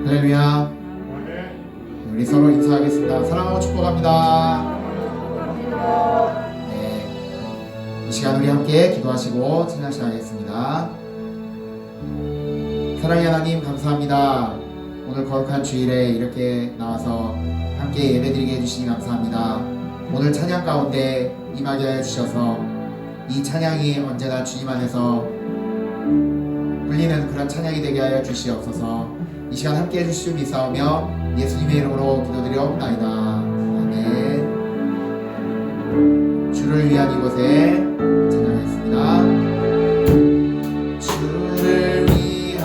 할렐루야. 우리 서로 인사하겠습니다. 사랑하고 축복합니다. 네, 이 시간 우리 함께 기도하시고 찬양 시작하겠습니다. 사랑의 하나님 감사합니다. 오늘 거룩한 주일에 이렇게 나와서 함께 예배드리게 해주시니 감사합니다. 오늘 찬양 가운데 임하게 하여 주셔서 이 찬양이 언제나 주님 안에서 울리는 그런 찬양이 되게 하여 주시옵소서. 이 시간 함께 해주시오 미사오며 예수님의 이름으로 기도드려옵나이다. 아멘. 주를 위한 이곳에 찬양하겠습니다. 주를 위한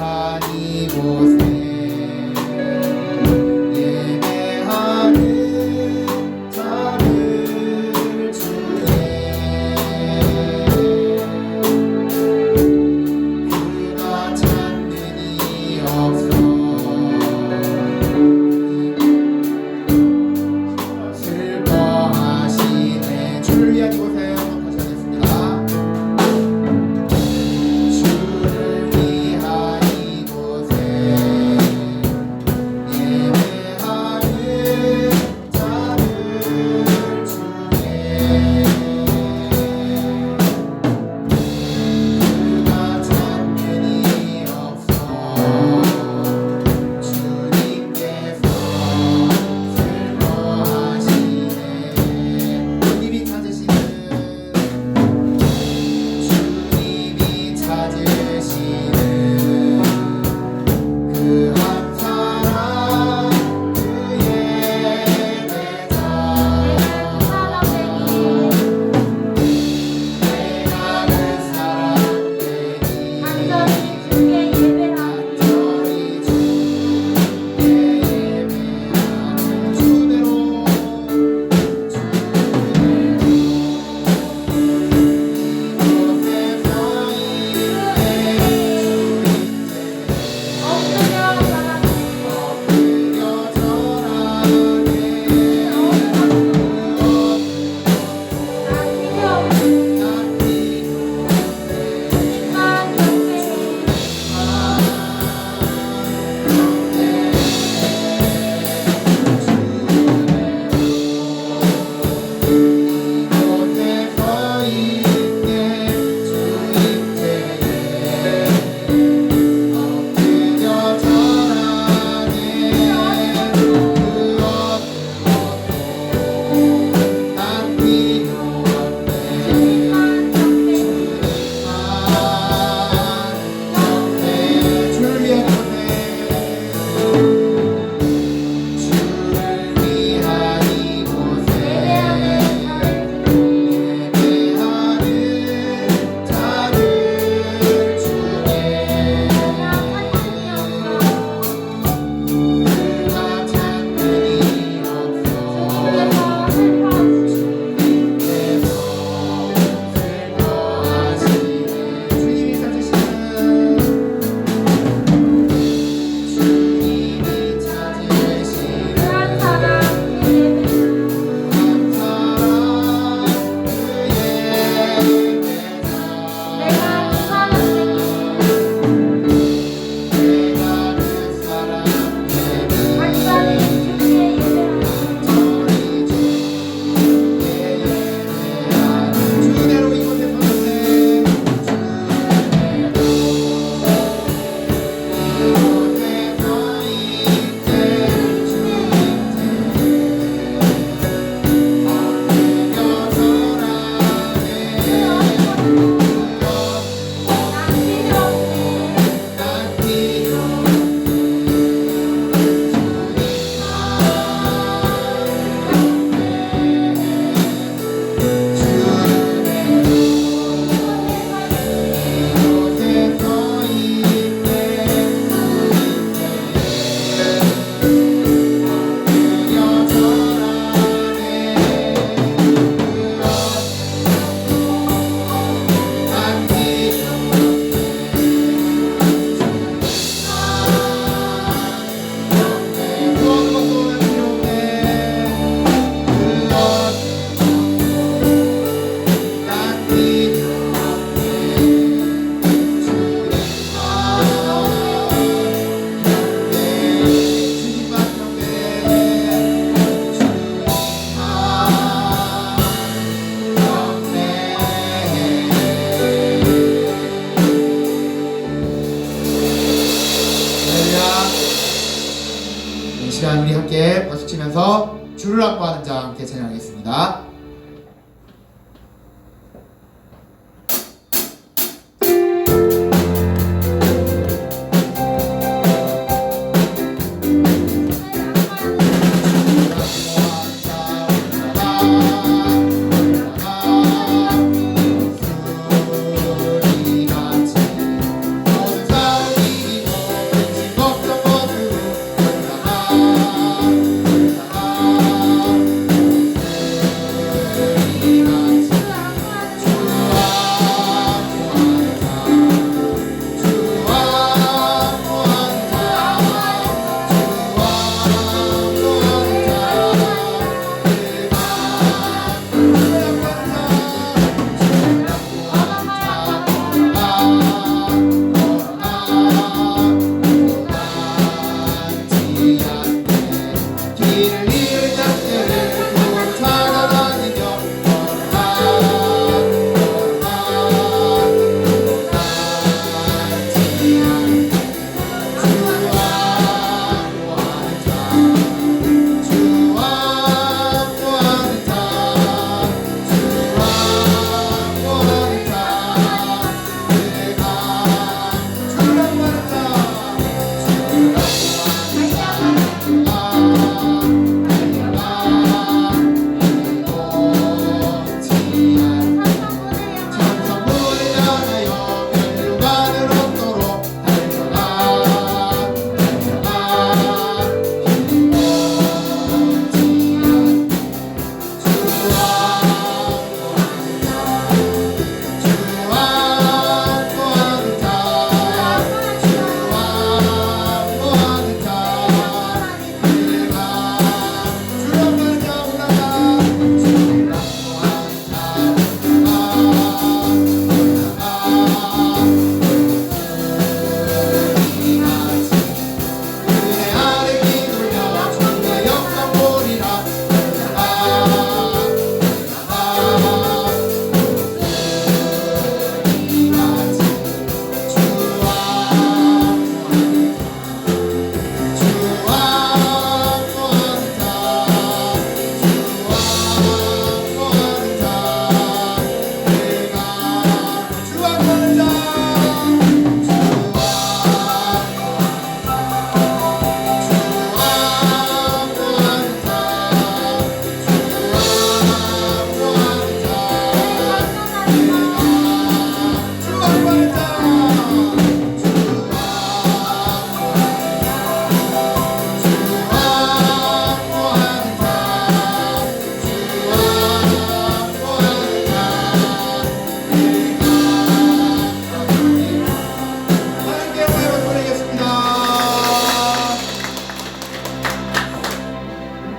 찬양하면서 주를 악보하는 자 함께 찬양하겠습니다.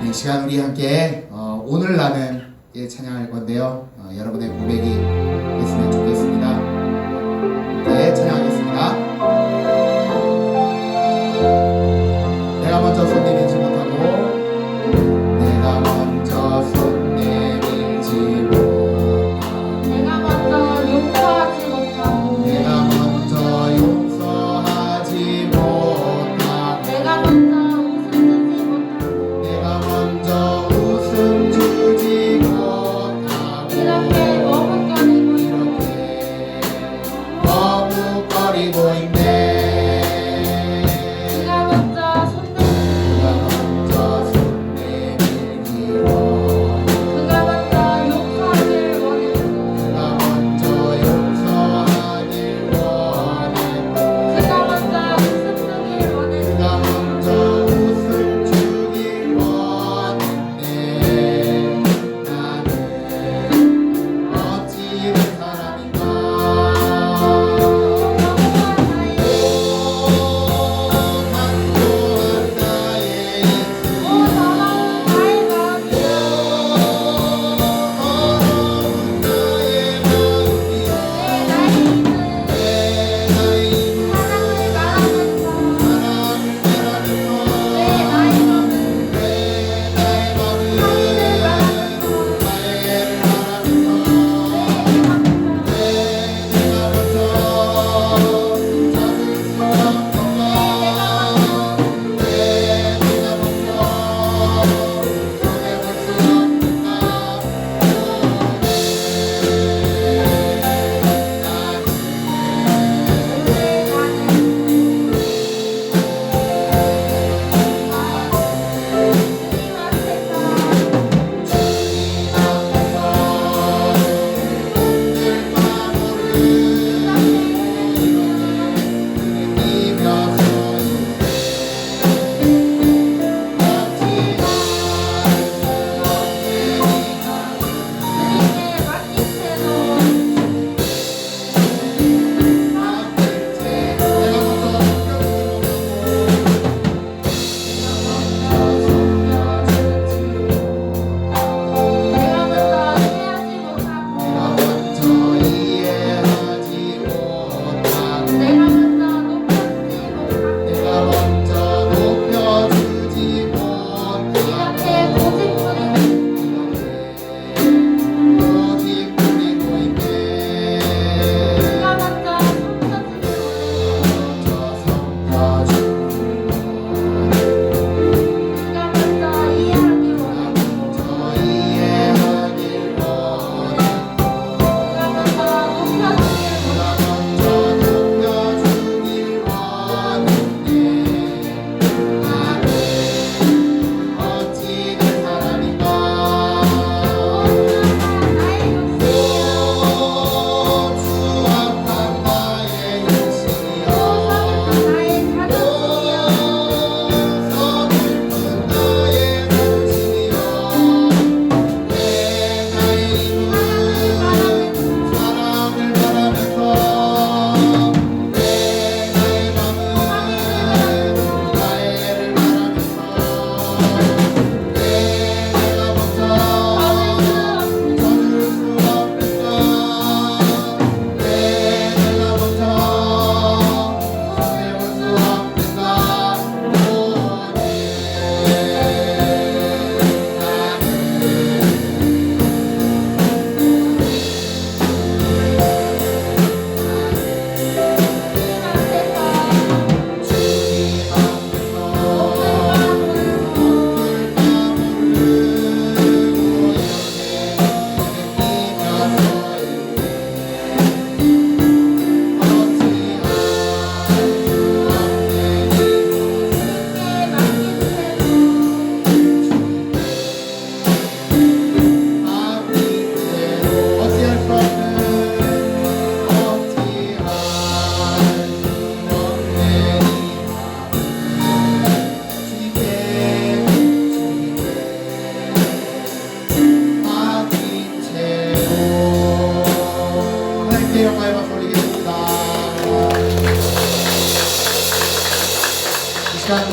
이 시간 우리 함께 오늘 나는 찬양할 건데요. 여러분의 고백이 됐으면 좋겠습니다. 함께 찬양하겠습니다. 내가 먼저 손 내밀지 못하고 내가 먼저 손 내밀지 못하고 내가 먼저 용서하지 못하고 내가 먼저 용서하지 못하고 내가 먼저 웃음 주지 못하고 내가 먼저 웃음 주지 못하고 이렇게 머뭇거리고 이렇게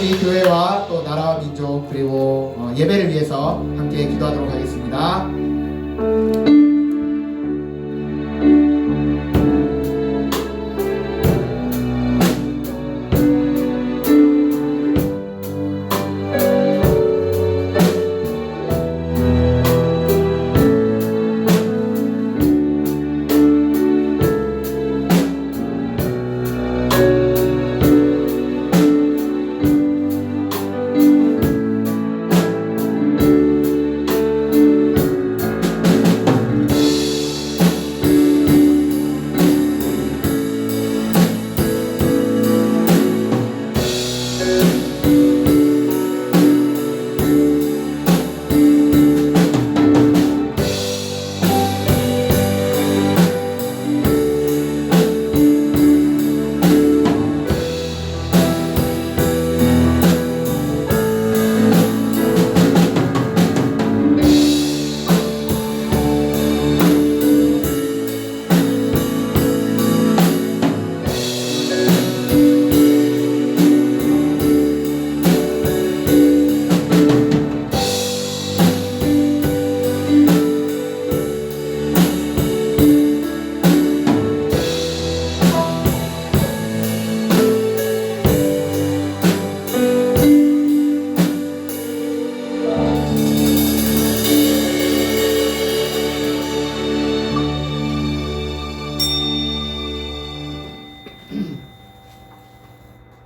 우리 교회와 또 나라와 민족 그리고 예배를 위해서 함께 기도하도록 하겠습니다.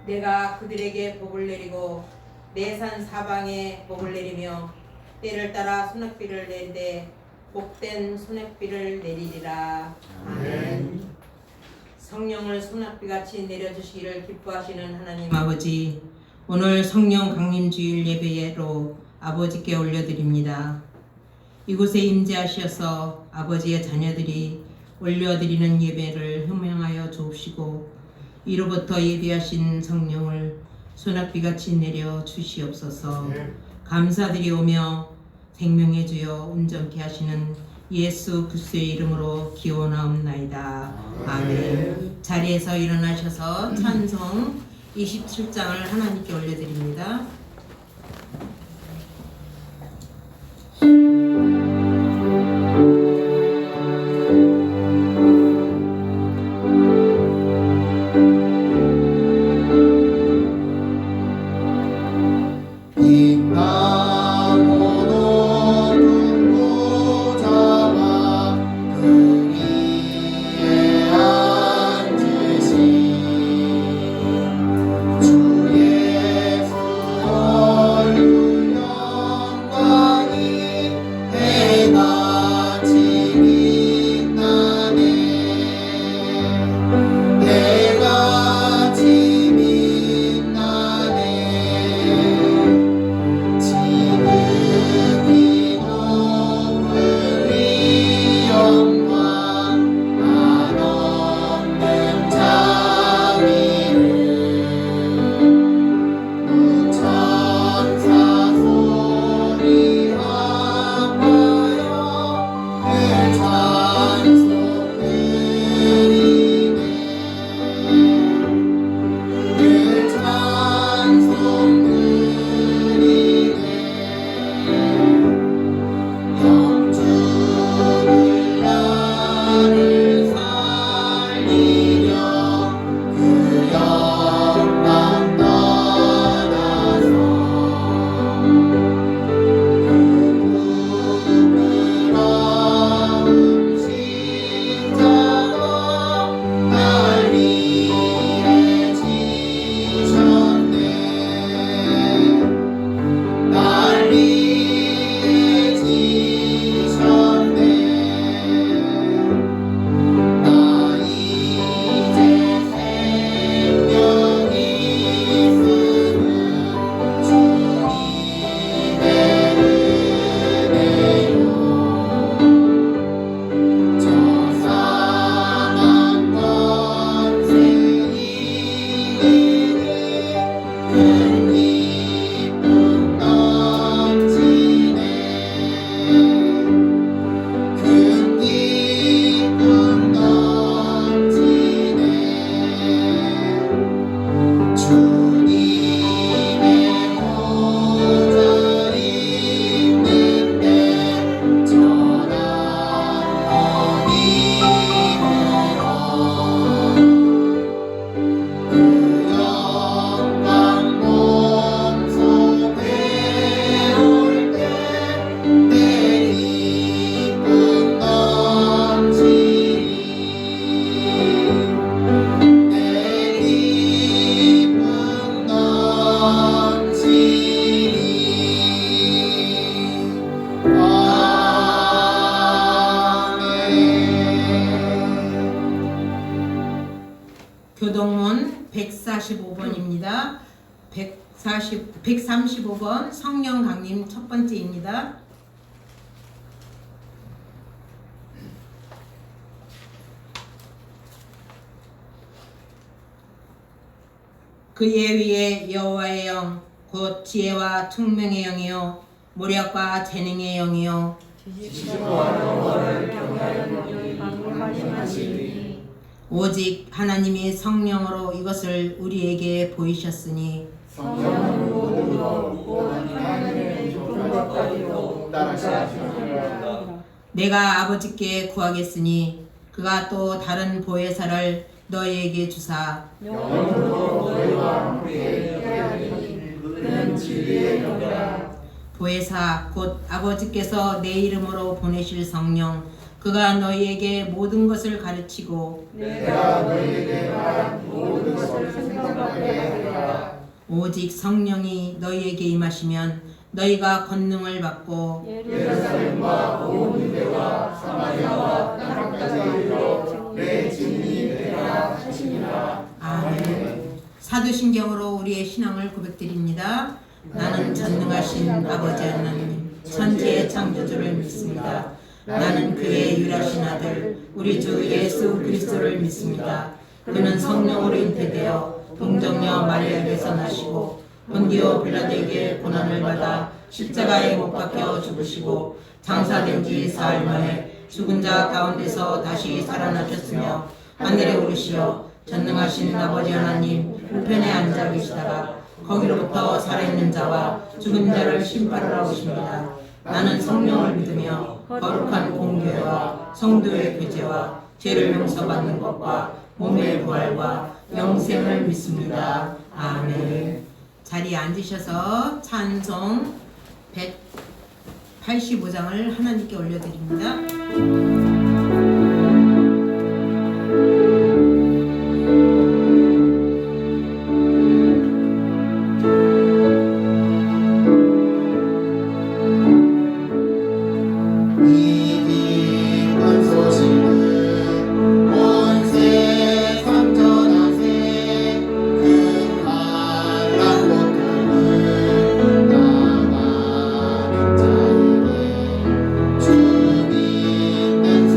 내가 그들에게 복을 내리고 내 산 사방에 복을 내리며 때를 따라 소낙비를 내리되 복된 소낙비를 내리리라. 아멘. 성령을 소낙비같이 내려주시기를 기뻐하시는 하나님 아버지, 오늘 성령 강림주일 예배로 아버지께 올려드립니다. 이곳에 임재하셔서 아버지의 자녀들이 올려드리는 예배를 흠명하여 주옵시고 이로부터 예비하신 성령을 소낙비같이 내려 주시옵소서. 감사드리오며 생명의 주여 온전케 하시는 예수 그리스도의 이름으로 기원하옵나이다. 아멘. 자리에서 일어나셔서 찬송 27장을 하나님께 올려드립니다. 주 예수 교동문 145번입니다. 135번 성령 강림 첫 번째입니다. 그의 위에 여호와의 영 곧 지혜와 총명의 영이요 모략과 재능의 영이요 오직 하나님이 성령으로 이것을 우리에게 보이셨으니 내가 아버지께 구하겠으니 그가 또 다른 보혜사를 너희에게 주사 보혜사 곧 아버지께서 내 이름으로 보내실 성령 그가 너희에게 모든 것을 가르치고 오직 성령이 너희에게 임하시면 너희가 권능을 받고 아멘. 사도신경으로 우리의 신앙을 고백드립니다. 나는 전능하신 아버지 하나님 천지의 창조주를 믿습니다. 나는 그의 유일하신 아들 우리 주 예수 그리스도를 믿습니다. 그는 성령으로 잉태되어 동정녀 마리아에게서 나시고 본디오 빌라도에게 고난을 받아 십자가에 못 박혀 죽으시고 장사된 지 사흘 만에 죽은 자 가운데서 다시 살아나셨으며 하늘에 오르시어 전능하신 아버지 하나님 우편에 앉아 계시다가 거기로부터 살아있는 자와 죽은 자를 심판하러 오십니다. 나는 성령을 믿으며 거룩한 공교회와 성도의 교제와 죄를 용서받는 것과 몸의 부활과 영생을 믿습니다. 아멘. 자리에 앉으셔서 찬송 185장을 하나님께 올려드립니다. 주님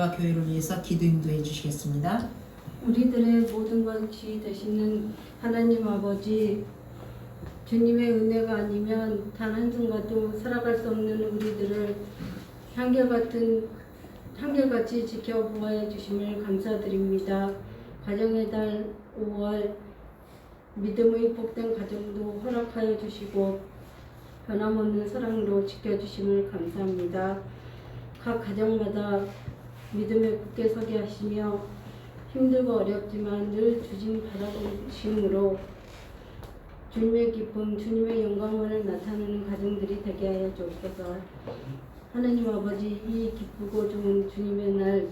우리와 교회를 위해서 기도 인도해 주시겠습니다. 우리들의 모든 것이 되시는 하나님 아버지, 주님의 은혜가 아니면 단 한순간도 살아갈 수 없는 우리들을 한결같이 지켜보아 주심을 감사드립니다. 가정의 달 5월 믿음의 복된 가정도 허락하여 주시고 변함없는 사랑으로 지켜주심을 감사합니다. 각 가정마다 믿음에 굳게 서게 하시며 힘들고 어렵지만 늘 주님 바라보심으로 주님의 기쁨, 주님의 영광을 나타내는 가정들이 되게 하여 주옵소서. 하나님 아버지, 이 기쁘고 좋은 주님의 날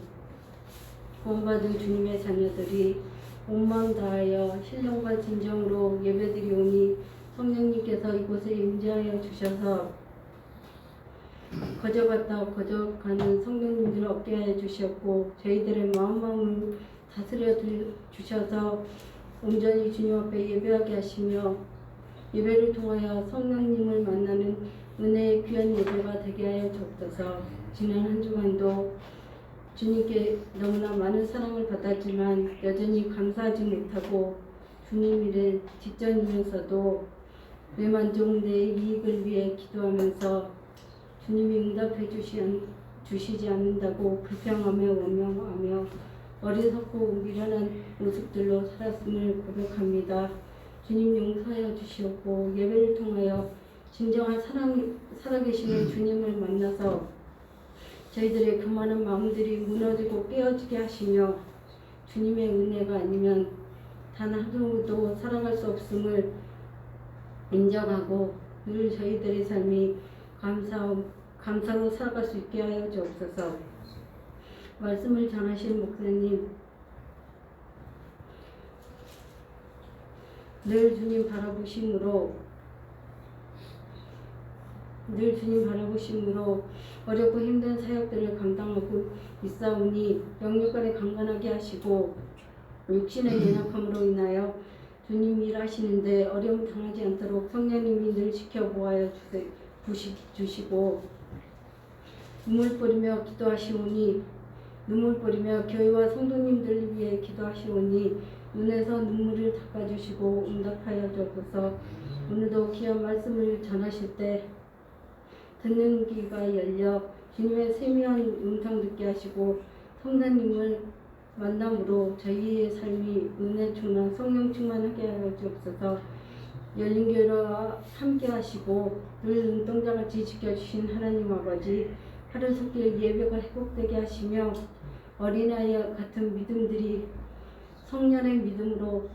구원받은 주님의 자녀들이 온 마음 다하여 신령과 진정으로 예배드리오니 성령님께서 이곳에 임재하여 주셔서 거저갔다 거저가는 성령님들을 얻게 하여 주셨고 저희들의 마음을 다스려 주셔서 온전히 주님 앞에 예배하게 하시며 예배를 통하여 성령님을 만나는 은혜의 귀한 예배가 되게 하여 주옵소서. 지난 한 주간도 주님께 너무나 많은 사랑을 받았지만 여전히 감사하지 못하고 주님 일에 직전이면서도 내 만족, 내 이익을 위해 기도하면서 주님이 응답해 주시지 않는다고 불평하며 원망하며 어리석고 미련한 모습들로 살았음을 고백합니다. 주님 용서하여 주시옵고 예배를 통하여 진정한 살아계시는 주님을 만나서 저희들의 교만한 마음들이 무너지고 깨어지게 하시며 주님의 은혜가 아니면 단 하루도 살아갈 수 없음을 인정하고 늘 저희들의 삶이 감사로 살아갈 수 있게 하여 주옵소서. 말씀을 전하신 목사님, 늘 주님 바라보심으로 어렵고 힘든 사역들을 감당하고 있사오니 영육간에 강건하게 하시고 육신의 연약함으로 인하여 주님 일하시는데 어려움 당하지 않도록 성령님이 늘 지켜보아여 주시고 눈물 뿌리며 교회와 성도님들 위해 기도하시오니 눈에서 눈물을 닦아주시고 응답하여 주옵소서. 오늘도 귀한 말씀을 전하실 때 듣는 귀가 열려 주님의 세미한 음성 듣게 하시고 성도님을 만남으로 저희의 삶이 은혜 충만 성령 충만하게 하여 주옵소서. 열린 교회와 함께 하시고 늘 눈동자같이 지켜주신 하나님 아버지, 하루속길 예배가 회복되게 하시며 어린아이 같은 믿음들이 성령의 믿음으로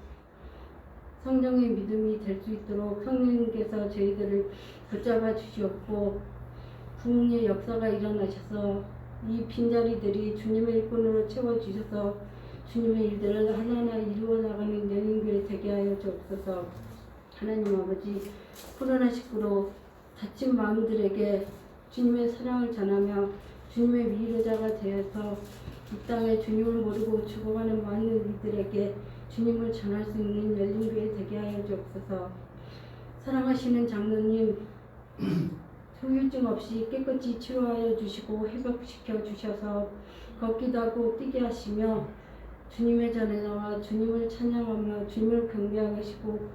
성령의 믿음이 될 수 있도록 성령님께서 저희들을 붙잡아 주시옵고 부흥의 역사가 일어나셔서 이 빈자리들이 주님의 일꾼으로 채워주셔서 주님의 일들을 하나하나 이루어 나가는 열린교회 되게 하여 주옵소서. 하나님 아버지, 코로나19로 다친 마음들에게 주님의 사랑을 전하며 주님의 위로자가 되어서 이 땅에 주님을 모르고 죽어가는 많은 이들에게 주님을 전할 수 있는 열린교회 되게 하여 주옵소서. 사랑하시는 장로님, 후유증 없이 깨끗이 치료하여 주시고 회복시켜 주셔서 걷기도 하고 뛰게 하시며 주님의 전에 나와 주님을 찬양하며 주님을 경배하게 하시고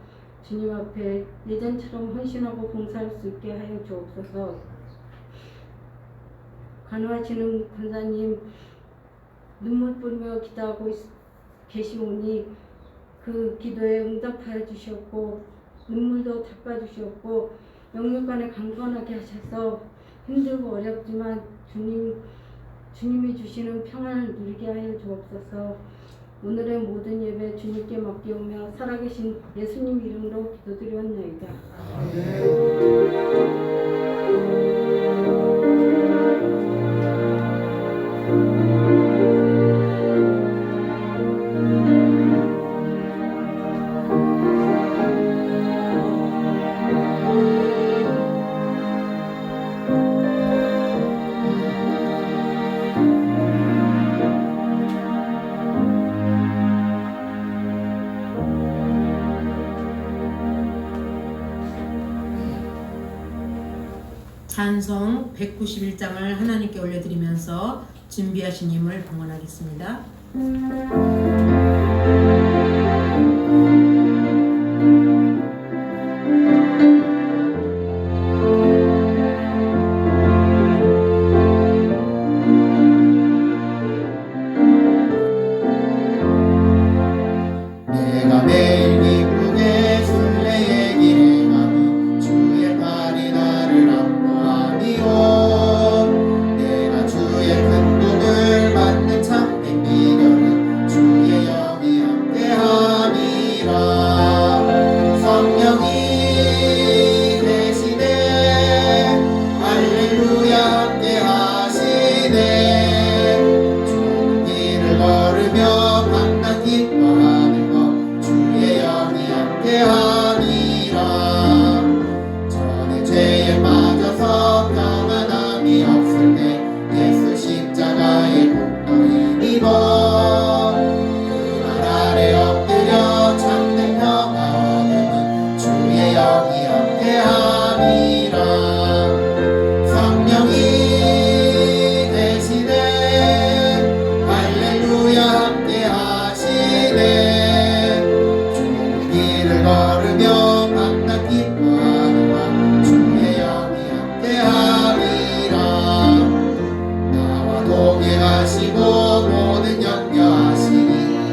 주님 앞에 예전처럼 헌신하고 봉사할 수 있게 하여 주옵소서. 간호하시는 권사님, 눈물 뿌리며 기도하고 계시오니 그 기도에 응답하여 주셨고 눈물도 닦아주셨고 영육간에 강건하게 하셔서 힘들고 어렵지만 주님이 주시는 평안을 누리게 하여 주옵소서. 오늘의 모든 예배 주님께 맡기오며 살아계신 예수님 이름으로 기도드리옵나이다. 찬송 191장을 하나님께 올려드리면서 준비하신 힘을 봉헌하겠습니다. 내가 매일 기쁘게 순례의 길에 가니 주의 팔이 나를 안보하니요. 내가 주의 큰 복을 받는 참된 비결은 주의 영이 함께함이라. 성령이 계시네 할렐루야 함께하시네. 좋은 길을 걸으며 밤낮 기뻐하는 주의 영이 함께하니라. 전에 죄에 빠져서 평안함이 없을 때 예수 십자가의 공로인 입어 그 말 아래 엎드려 참된 평화 얻음은 주의 영이 함께하니라. 성령이 계시네 할렐루야 함께하시네. 걸으며 밤낮 기뻐하는 것 주의 영이 함께하리라. 나와 동행하시고 모든 염려하시니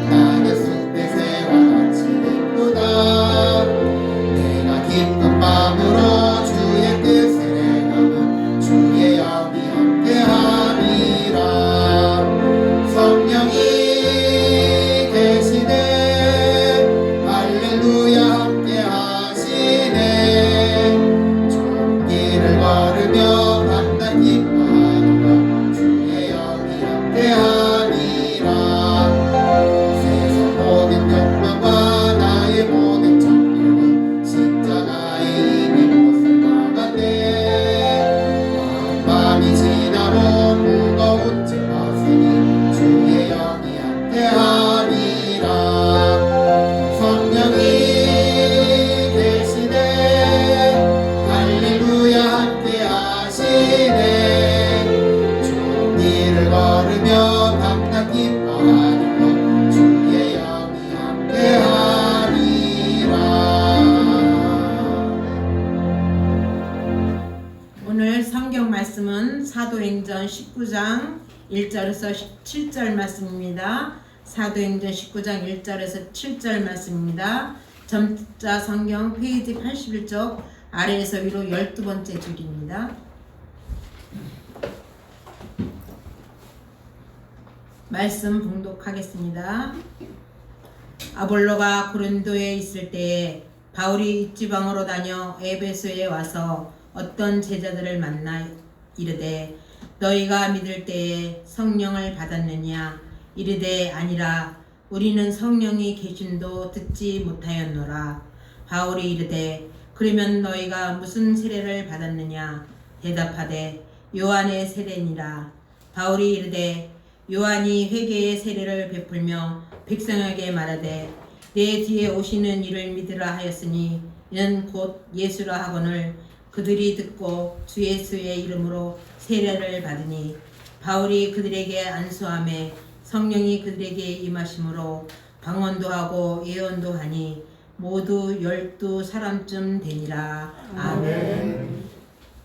나의 숲의 새와 같이 기쁘다. 내가 기쁜 마음으로 주의 뜻을 행하면 주의 영이 함께하리라. 성령이 계시네 할렐루야 함께하시네. 좋은 길을 걸으며 밤낮 기뻐하는 것 주의 영이 함께하니라. 세상 모든 욕망과 나의 모든 정욕은 십자가에 이미 못을 박았네. 밤이 지나고 무거운 짐 벗으니 주의 영이 함께하니라. 성령이 계시네 할렐루야 함께하시네. 좋은 길을 걸으며 밤낮 기뻐하는 것 주의 영이 함께하리라. 오늘 성경 말씀은 사도행전 19장 1절에서 7절 말씀입니다. 사도행전 19장 1절에서 7절 말씀입니다. 점자 성경 페이지 81쪽 아래에서 위로 12번째 줄입니다. 말씀 봉독하겠습니다. 아볼로가 고린도에 있을 때에 바울이 지방으로 다녀 에베소에 와서 어떤 제자들을 만나 이르되 너희가 믿을 때에 성령을 받았느냐 이르되 아니라 우리는 성령이 계심도 듣지 못하였노라. 바울이 이르되 그러면 너희가 무슨 세례를 받았느냐 대답하되 요한의 세례니라. 바울이 이르되 요한이 회개의 세례를 베풀며 백성에게 말하되 내 뒤에 오시는 이를 믿으라 하였으니 이는 곧 예수라 하거늘 그들이 듣고 주 예수의 이름으로 세례를 받으니 바울이 그들에게 안수하매 성령이 그들에게 임하심으로 방언도 하고 예언도 하니 모두 12사람쯤 되니라. 아멘.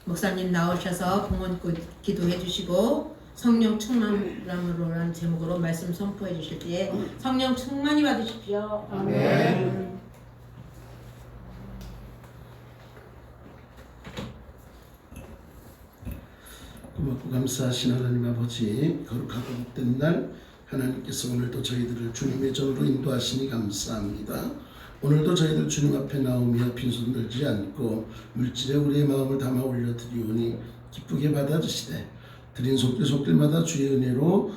목사님 나오셔서 봉헌 기도해 주시고 성령 충만함으로라는 제목으로 말씀 선포해 주실 때에 성령 충만히 받으십시오. 아멘. 고맙고 감사하신 하나님 아버지, 거룩하고 복된 날 하나님께서 오늘도 저희들을 주님의 전으로 인도하시니 감사합니다. 오늘도 저희들 주님 앞에 나오며 빈손 들지 않고 물질에 우리의 마음을 담아 올려드리오니 기쁘게 받아주시되 드린 속길마다 주의 은혜로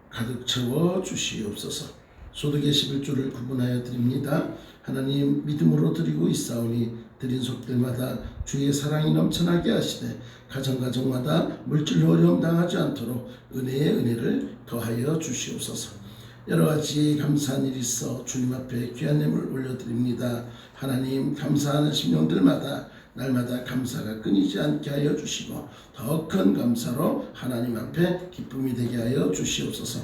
가득 채워 주시옵소서. 소득의 11조를 구분하여 드립니다. 하나님 믿음으로 드리고 있사오니 드린 속길마다 주의 사랑이 넘쳐나게 하시되 가정마다 물질로 어려움 당하지 않도록 은혜의 은혜를 더하여 주시옵소서. 여러가지 감사한 일이 있어 주님 앞에 귀한 예물 올려드립니다. 하나님 감사하는 심령들마다 날마다 감사가 끊이지 않게 하여 주시고 더 큰 감사로 하나님 앞에 기쁨이 되게 하여 주시옵소서.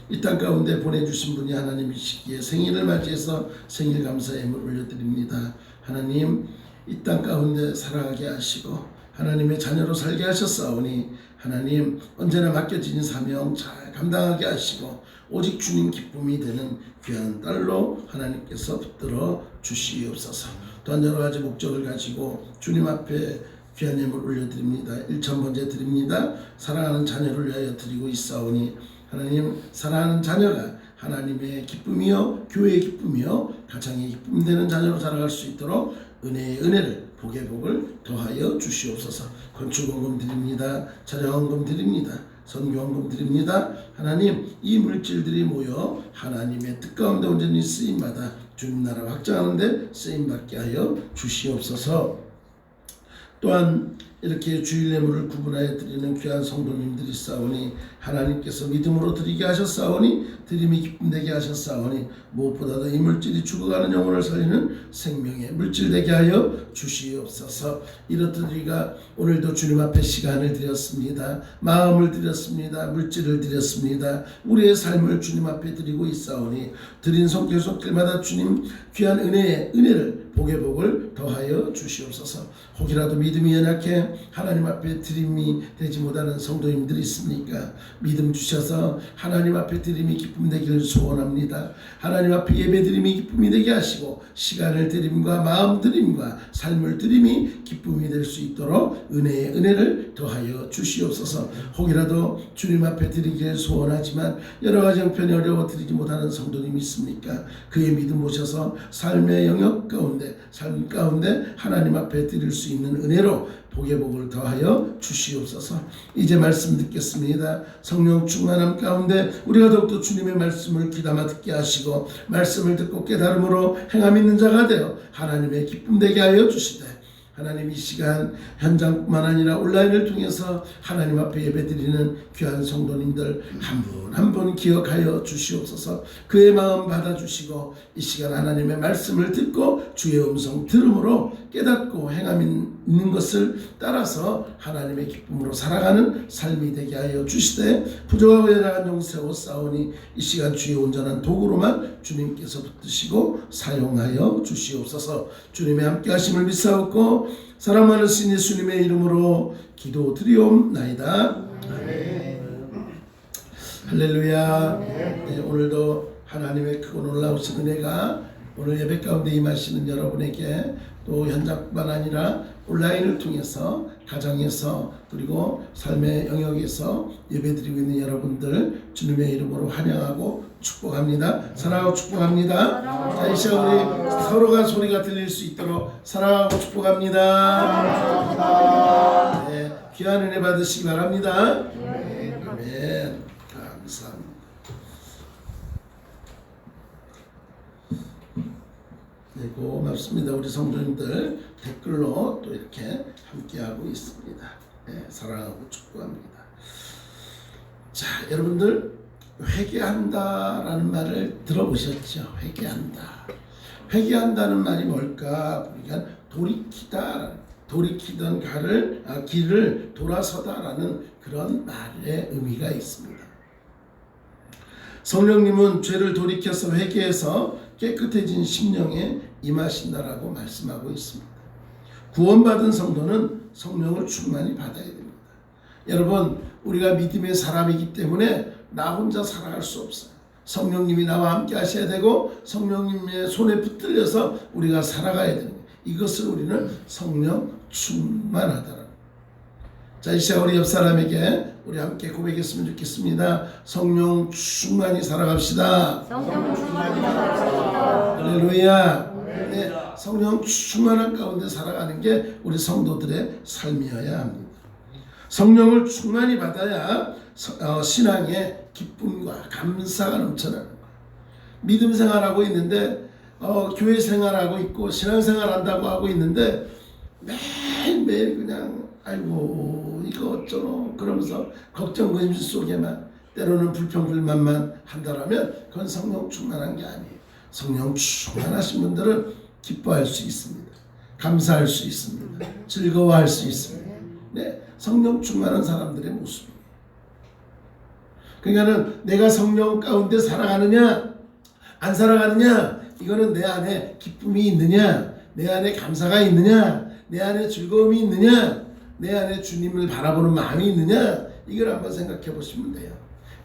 이 땅 가운데 보내주신 분이 하나님이시기에 생일을 맞이해서 생일 감사 예물 올려드립니다. 하나님, 이 땅 가운데 살아가게 하시고 하나님의 자녀로 살게 하셨사오니 하나님, 언제나 맡겨진 사명 잘 감당하게 하시고 오직 주님 기쁨이 되는 귀한 딸로 하나님께서 붙들어 주시옵소서. 또한 여러 가지 목적을 가지고 주님 앞에 귀한 예물 올려드립니다. 1,000번째 드립니다. 사랑하는 자녀를 위하여 드리고 있사오니 하나님, 사랑하는 자녀가 하나님의 기쁨이요 교회의 기쁨이요 가정의 기쁨 되는 자녀로 자라갈 수 있도록 은혜의 은혜를 복의 복을 더하여 주시옵소서. 건축원금 드립니다. 자녀원금 드립니다. 선교원금 드립니다. 하나님, 이 물질들이 모여 하나님의 뜻 가운데 온전히 쓰임받아 주님 나라 확장하는 데 쓰임받게 하여 주시옵소서. 또한 이렇게 주일 예물을 구분하여 드리는 귀한 성도님들이 싸우니 하나님께서 믿음으로 드리게 하셨사오니 드림이 기쁨되게 하셨사오니 무엇보다도 이 물질이 죽어가는 영혼을 살리는 생명의 물질 되게 하여 주시옵소서. 이렇듯 오늘도 주님 앞에 시간을 드렸습니다. 마음을 드렸습니다. 물질을 드렸습니다. 우리의 삶을 주님 앞에 드리고 있사오니 드린 손길마다 주님 귀한 은혜를 복의 복을 더하여 주시옵소서. 혹이라도 믿음이 연약해 하나님 앞에 드림이 되지 못하는 성도님들이 있습니까? 믿음 주셔서 하나님 앞에 드림이 기쁨 되기를 소원합니다. 하나님 앞에 예배 드림이 기쁨이 되게 하시고 시간을 드림과 마음 드림과 삶을 드림이 기쁨이 될 수 있도록 은혜의 은혜를 더하여 주시옵소서. 혹이라도 주님 앞에 드리기를 소원하지만 여러 가지 형편이 어려워 드리지 못하는 성도님이 있습니까? 그의 믿음 모셔서 삶의 영역 가운데 삶 가운데 하나님 앞에 드릴 수 있는 은혜로 복의 복을 더하여 주시옵소서. 이제 말씀 듣겠습니다. 성령 충만함 가운데 우리가 더욱더 주님의 말씀을 귀담아 듣게 하시고 말씀을 듣고 깨달음으로 행함 있는 자가 되어 하나님의 기쁨 되게 하여 주시되 하나님, 이 시간 현장뿐만 아니라 온라인을 통해서 하나님 앞에 예배드리는 귀한 성도님들 한 분 한 분 기억하여 주시옵소서. 그의 마음 받아주시고 이 시간 하나님의 말씀을 듣고 주의 음성 들음으로 깨닫고 행함 있는 것을 따라서 하나님의 기쁨으로 살아가는 삶이 되게 하여 주시되 부족하고 연약한 종 세워 싸우니 이 시간 주의 온전한 도구로만 주님께서 붙드시고 사용하여 주시옵소서. 주님의 함께 하심을 믿사옵고 사랑 많으신 예수님의 이름으로 기도드리옵나이다. 할렐루야. 네, 오늘도 하나님의 크고 놀라우신 은혜가 오늘 예배 가운데 임하시는 여러분에게 또 현장뿐만 아니라 온라인을 통해서 가정에서 그리고 삶의 영역에서 예배드리고 있는 여러분들 주님의 이름으로 환영하고 축복합니다. 사랑하고 축복합니다. 자, 이 시간 우리 서로가 소리가 들릴 수 있도록 사랑하고 축복합니다. 네, 귀한 은혜 받으시기 바랍니다. 아멘. 감사합니다. 네, 고맙습니다. 우리 성도님들 댓글로 또 이렇게 함께하고 있습니다. 네, 사랑하고 축복합니다. 자, 여러분들 회개한다라는 말을 들어보셨죠? 회개한다는 말이 뭘까? 그러니까 돌이키던 길을 돌아서다라는 그런 말의 의미가 있습니다. 성령님은 죄를 돌이켜서 회개해서 깨끗해진 심령에 임하신다라고 말씀하고 있습니다. 구원받은 성도는 성령을 충만히 받아야 됩니다. 여러분, 우리가 믿음의 사람이기 때문에 나 혼자 살아갈 수 없어요. 성령님이 나와 함께 하셔야 되고 성령님의 손에 붙들려서 우리가 살아가야 됩니다. 이것을 우리는 성령 충만하다라는. 자, 이 시간 우리 옆 사람에게 우리 함께 고백했으면 좋겠습니다. 성령 충만히 살아갑시다. 성령 충만히 살아갑시다. 할렐루야. 네, 성령 충만한 가운데 살아가는 게 우리 성도들의 삶이어야 합니다. 성령을 충만히 받아야 신앙의 기쁨과 감사가 넘쳐나는 거예요. 믿음 생활하고 있는데 교회 생활하고 있고 신앙 생활한다고 하고 있는데 매일매일 그냥 아이고 이거 어쩌노 그러면서 걱정 근심 속에만 때로는 불평불만만 한다라면 그건 성령 충만한 게 아니에요. 성령 충만하신 분들은 기뻐할 수 있습니다. 감사할 수 있습니다. 즐거워할 수 있습니다. 네, 성령 충만한 사람들의 모습이에요. 그러니까는 내가 성령 가운데 살아가느냐 안 살아가느냐, 이거는 내 안에 기쁨이 있느냐, 내 안에 감사가 있느냐, 내 안에 즐거움이 있느냐, 내 안에 주님을 바라보는 마음이 있느냐, 이걸 한번 생각해 보시면 돼요.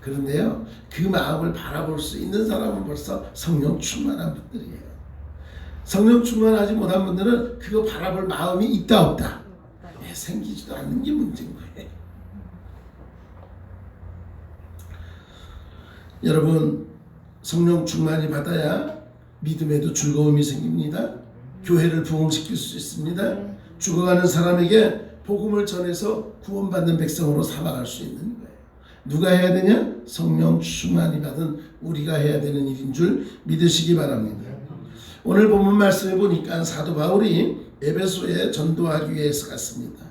그런데요, 그 마음을 바라볼 수 있는 사람은 벌써 성령 충만한 분들이에요. 성령 충만하지 못한 분들은 그거 바라볼 마음이 있다 없다, 생기지도 않는 게 문제인 거예요. 여러분, 성령 충만히 받아야 믿음에도 즐거움이 생깁니다. 교회를 부흥시킬 수 있습니다. 죽어가는 사람에게 복음을 전해서 구원받는 백성으로 삼아갈 수 있는 거예요. 누가 해야 되냐? 성령 충만히 받은 우리가 해야 되는 일인 줄 믿으시기 바랍니다. 오늘 본문 말씀에 보니까 사도 바울이 에베소에 전도하기 위해서 갔습니다.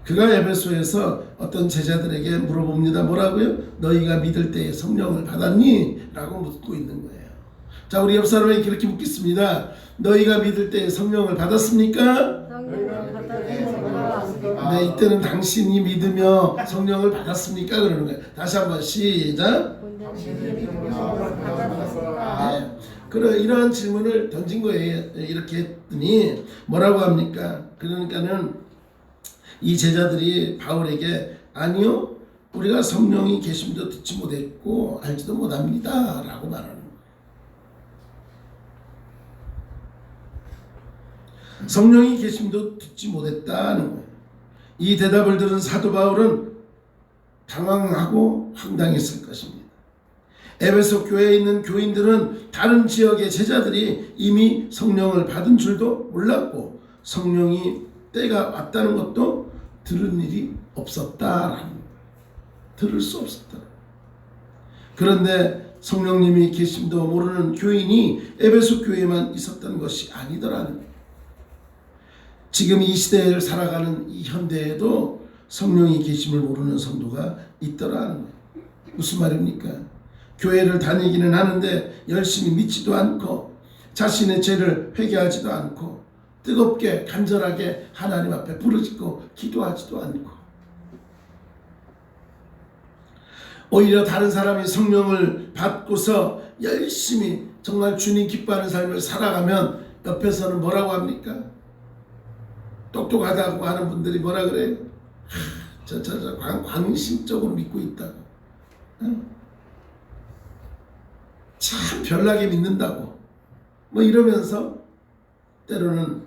그가 에베소에서 어떤 제자들에게 물어봅니다. 뭐라고요? 너희가 믿을 때에 성령을 받았니? 라고 묻고 있는 거예요. 자, 우리 옆 사람에게 그렇게 묻겠습니다. 너희가 믿을 때에 성령을 받았습니까? 네, 이때는 당신이 믿으며 성령을 받았습니까? 그러는 거예요. 다시 한번 시작. 네. 이러한 질문을 던진 거예요. 이렇게 했더니 뭐라고 합니까? 그러니까는 이 제자들이 바울에게 아니요, 우리가 성령이 계심도 듣지 못했고 알지도 못합니다 라고 말하는 거예요. 성령이 계심도 듣지 못했다는 거예요. 이 대답을 들은 사도 바울은 당황하고 황당했을 것입니다. 에베소 교회에 있는 교인들은 다른 지역의 제자들이 이미 성령을 받은 줄도 몰랐고 성령이 때가 왔다는 것도 들은 일이 없었다라는 거예요. 들을 수 없었다. 그런데 성령님이 계심도 모르는 교인이 에베소 교회에만 있었던 것이 아니더라는 거예요. 지금 이 시대를 살아가는 이 현대에도 성령이 계심을 모르는 성도가 있더라는 거예요. 무슨 말입니까? 교회를 다니기는 하는데 열심히 믿지도 않고 자신의 죄를 회개하지도 않고 뜨겁게 간절하게 하나님 앞에 부르짖고 기도하지도 않고 오히려 다른 사람이 성령을 받고서 열심히 정말 주님 기뻐하는 삶을 살아가면 옆에서는 뭐라고 합니까? 똑똑하다고 하는 분들이 뭐라 그래요? 저 광신적으로 믿고 있다고. 참 별나게 믿는다고. 뭐 이러면서 때로는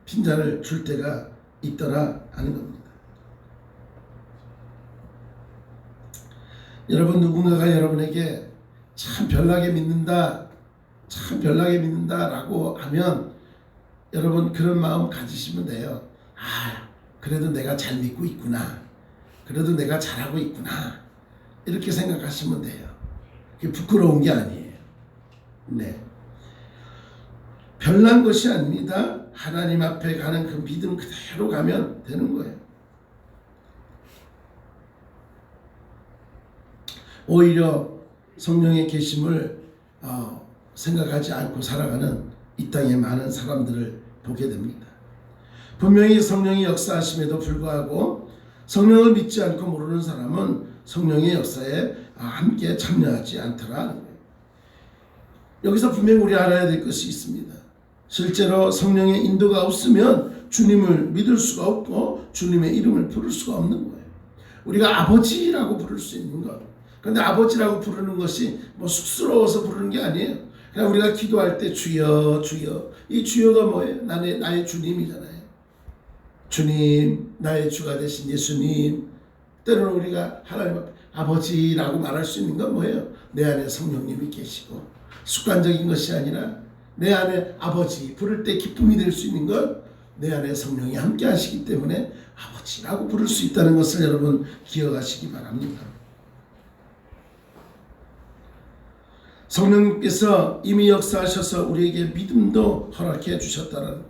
핀잔을 줄 때가 있더라 하는 겁니다. 여러분, 누군가가 여러분에게 참 별나게 믿는다, 참 별나게 믿는다라고 하면 여러분 그런 마음 가지시면 돼요. 아, 그래도 내가 잘 믿고 있구나. 그래도 내가 잘하고 있구나. 이렇게 생각하시면 돼요. 그게 부끄러운 게 아니에요. 네. 별난 것이 아닙니다. 하나님 앞에 가는 그 믿음 그대로 가면 되는 거예요. 오히려 성령의 계심을 생각하지 않고 살아가는 이 땅의 많은 사람들을 보게 됩니다. 분명히 성령이 역사하심에도 불구하고 성령을 믿지 않고 모르는 사람은 성령의 역사에 함께 참여하지 않더라는 거예요. 여기서 분명히 우리 알아야 될 것이 있습니다. 실제로 성령의 인도가 없으면 주님을 믿을 수가 없고 주님의 이름을 부를 수가 없는 거예요. 우리가 아버지라고 부를 수 있는 것. 그런데 아버지라고 부르는 것이 뭐 쑥스러워서 부르는 게 아니에요. 그냥 우리가 기도할 때 주여 주여, 이 주여가 뭐예요? 나의 주님이잖아요. 주님, 나의 주가 되신 예수님. 때로는 우리가 하나님 앞에 아버지라고 말할 수 있는 건 뭐예요? 내 안에 성령님이 계시고 습관적인 것이 아니라 내 안에 아버지 부를 때 기쁨이 될 수 있는 것, 내 안에 성령이 함께 하시기 때문에 아버지라고 부를 수 있다는 것을 여러분 기억하시기 바랍니다. 성령님께서 이미 역사하셔서 우리에게 믿음도 허락해 주셨다는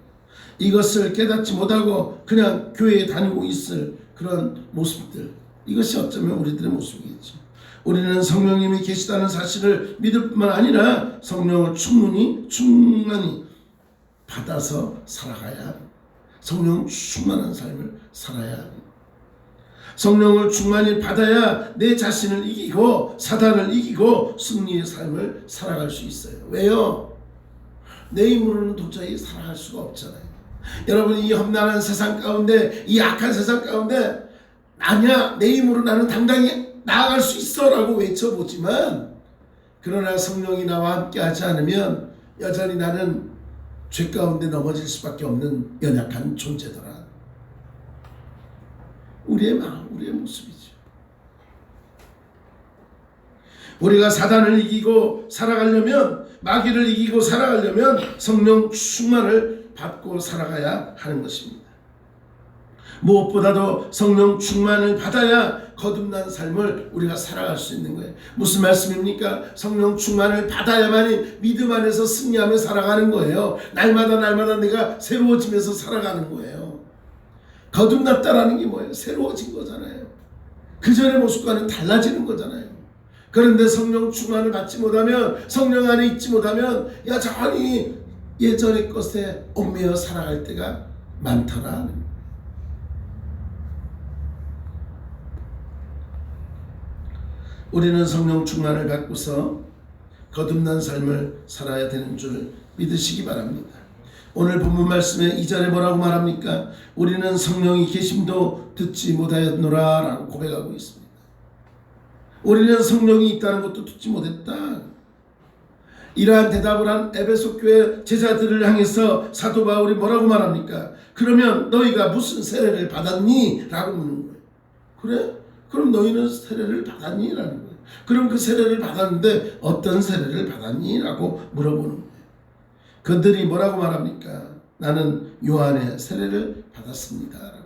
이것을 깨닫지 못하고 그냥 교회에 다니고 있을 그런 모습들, 이것이 어쩌면 우리들의 모습이겠죠. 우리는 성령님이 계시다는 사실을 믿을 뿐만 아니라 성령을 충만히 받아서 살아가야 합니다. 성령 충만한 삶을 살아야 합니다. 성령을 충만히 받아야 내 자신을 이기고 사단을 이기고 승리의 삶을 살아갈 수 있어요. 왜요? 내 힘으로는 도저히 살아갈 수가 없잖아요. 여러분, 이 험난한 세상 가운데, 이 악한 세상 가운데 아니야, 내 힘으로 나는 당당히 나아갈 수 있어 라고 외쳐보지만, 그러나 성령이 나와 함께 하지 않으면 여전히 나는 죄 가운데 넘어질 수밖에 없는 연약한 존재더라. 우리의 마음, 우리의 모습이죠. 우리가 사단을 이기고 살아가려면, 마귀를 이기고 살아가려면 성령 충만을 받고 살아가야 하는 것입니다. 무엇보다도 성령 충만을 받아야 거듭난 삶을 우리가 살아갈 수 있는 거예요. 무슨 말씀입니까? 성령 충만을 받아야만이 믿음 안에서 승리하며 살아가는 거예요. 날마다 내가 새로워지면서 살아가는 거예요. 거듭났다라는 게 뭐예요? 새로워진 거잖아요. 그 전의 모습과는 달라지는 거잖아요. 그런데 성령 충만을 받지 못하면, 성령 안에 있지 못하면 여전히 예전의 것에 얽매여 살아갈 때가 많더라. 우리는 성령 충만을 받고서 거듭난 삶을 살아야 되는 줄 믿으시기 바랍니다. 오늘 본문 말씀에 2절에 뭐라고 말합니까? 우리는 성령이 계심도 듣지 못하였노라 라고 고백하고 있습니다. 우리는 성령이 있다는 것도 듣지 못했다. 이러한 대답을 한 에베소 교회 제자들을 향해서 사도 바울이 뭐라고 말합니까? 그러면 너희가 무슨 세례를 받았니? 라고 묻는 거예요. 그래? 그럼 너희는 세례를 받았니? 라는 거예요. 그럼 그 세례를 받았는데 어떤 세례를 받았니? 라고 물어보는 거예요. 그들이 뭐라고 말합니까? 나는 요한의 세례를 받았습니다.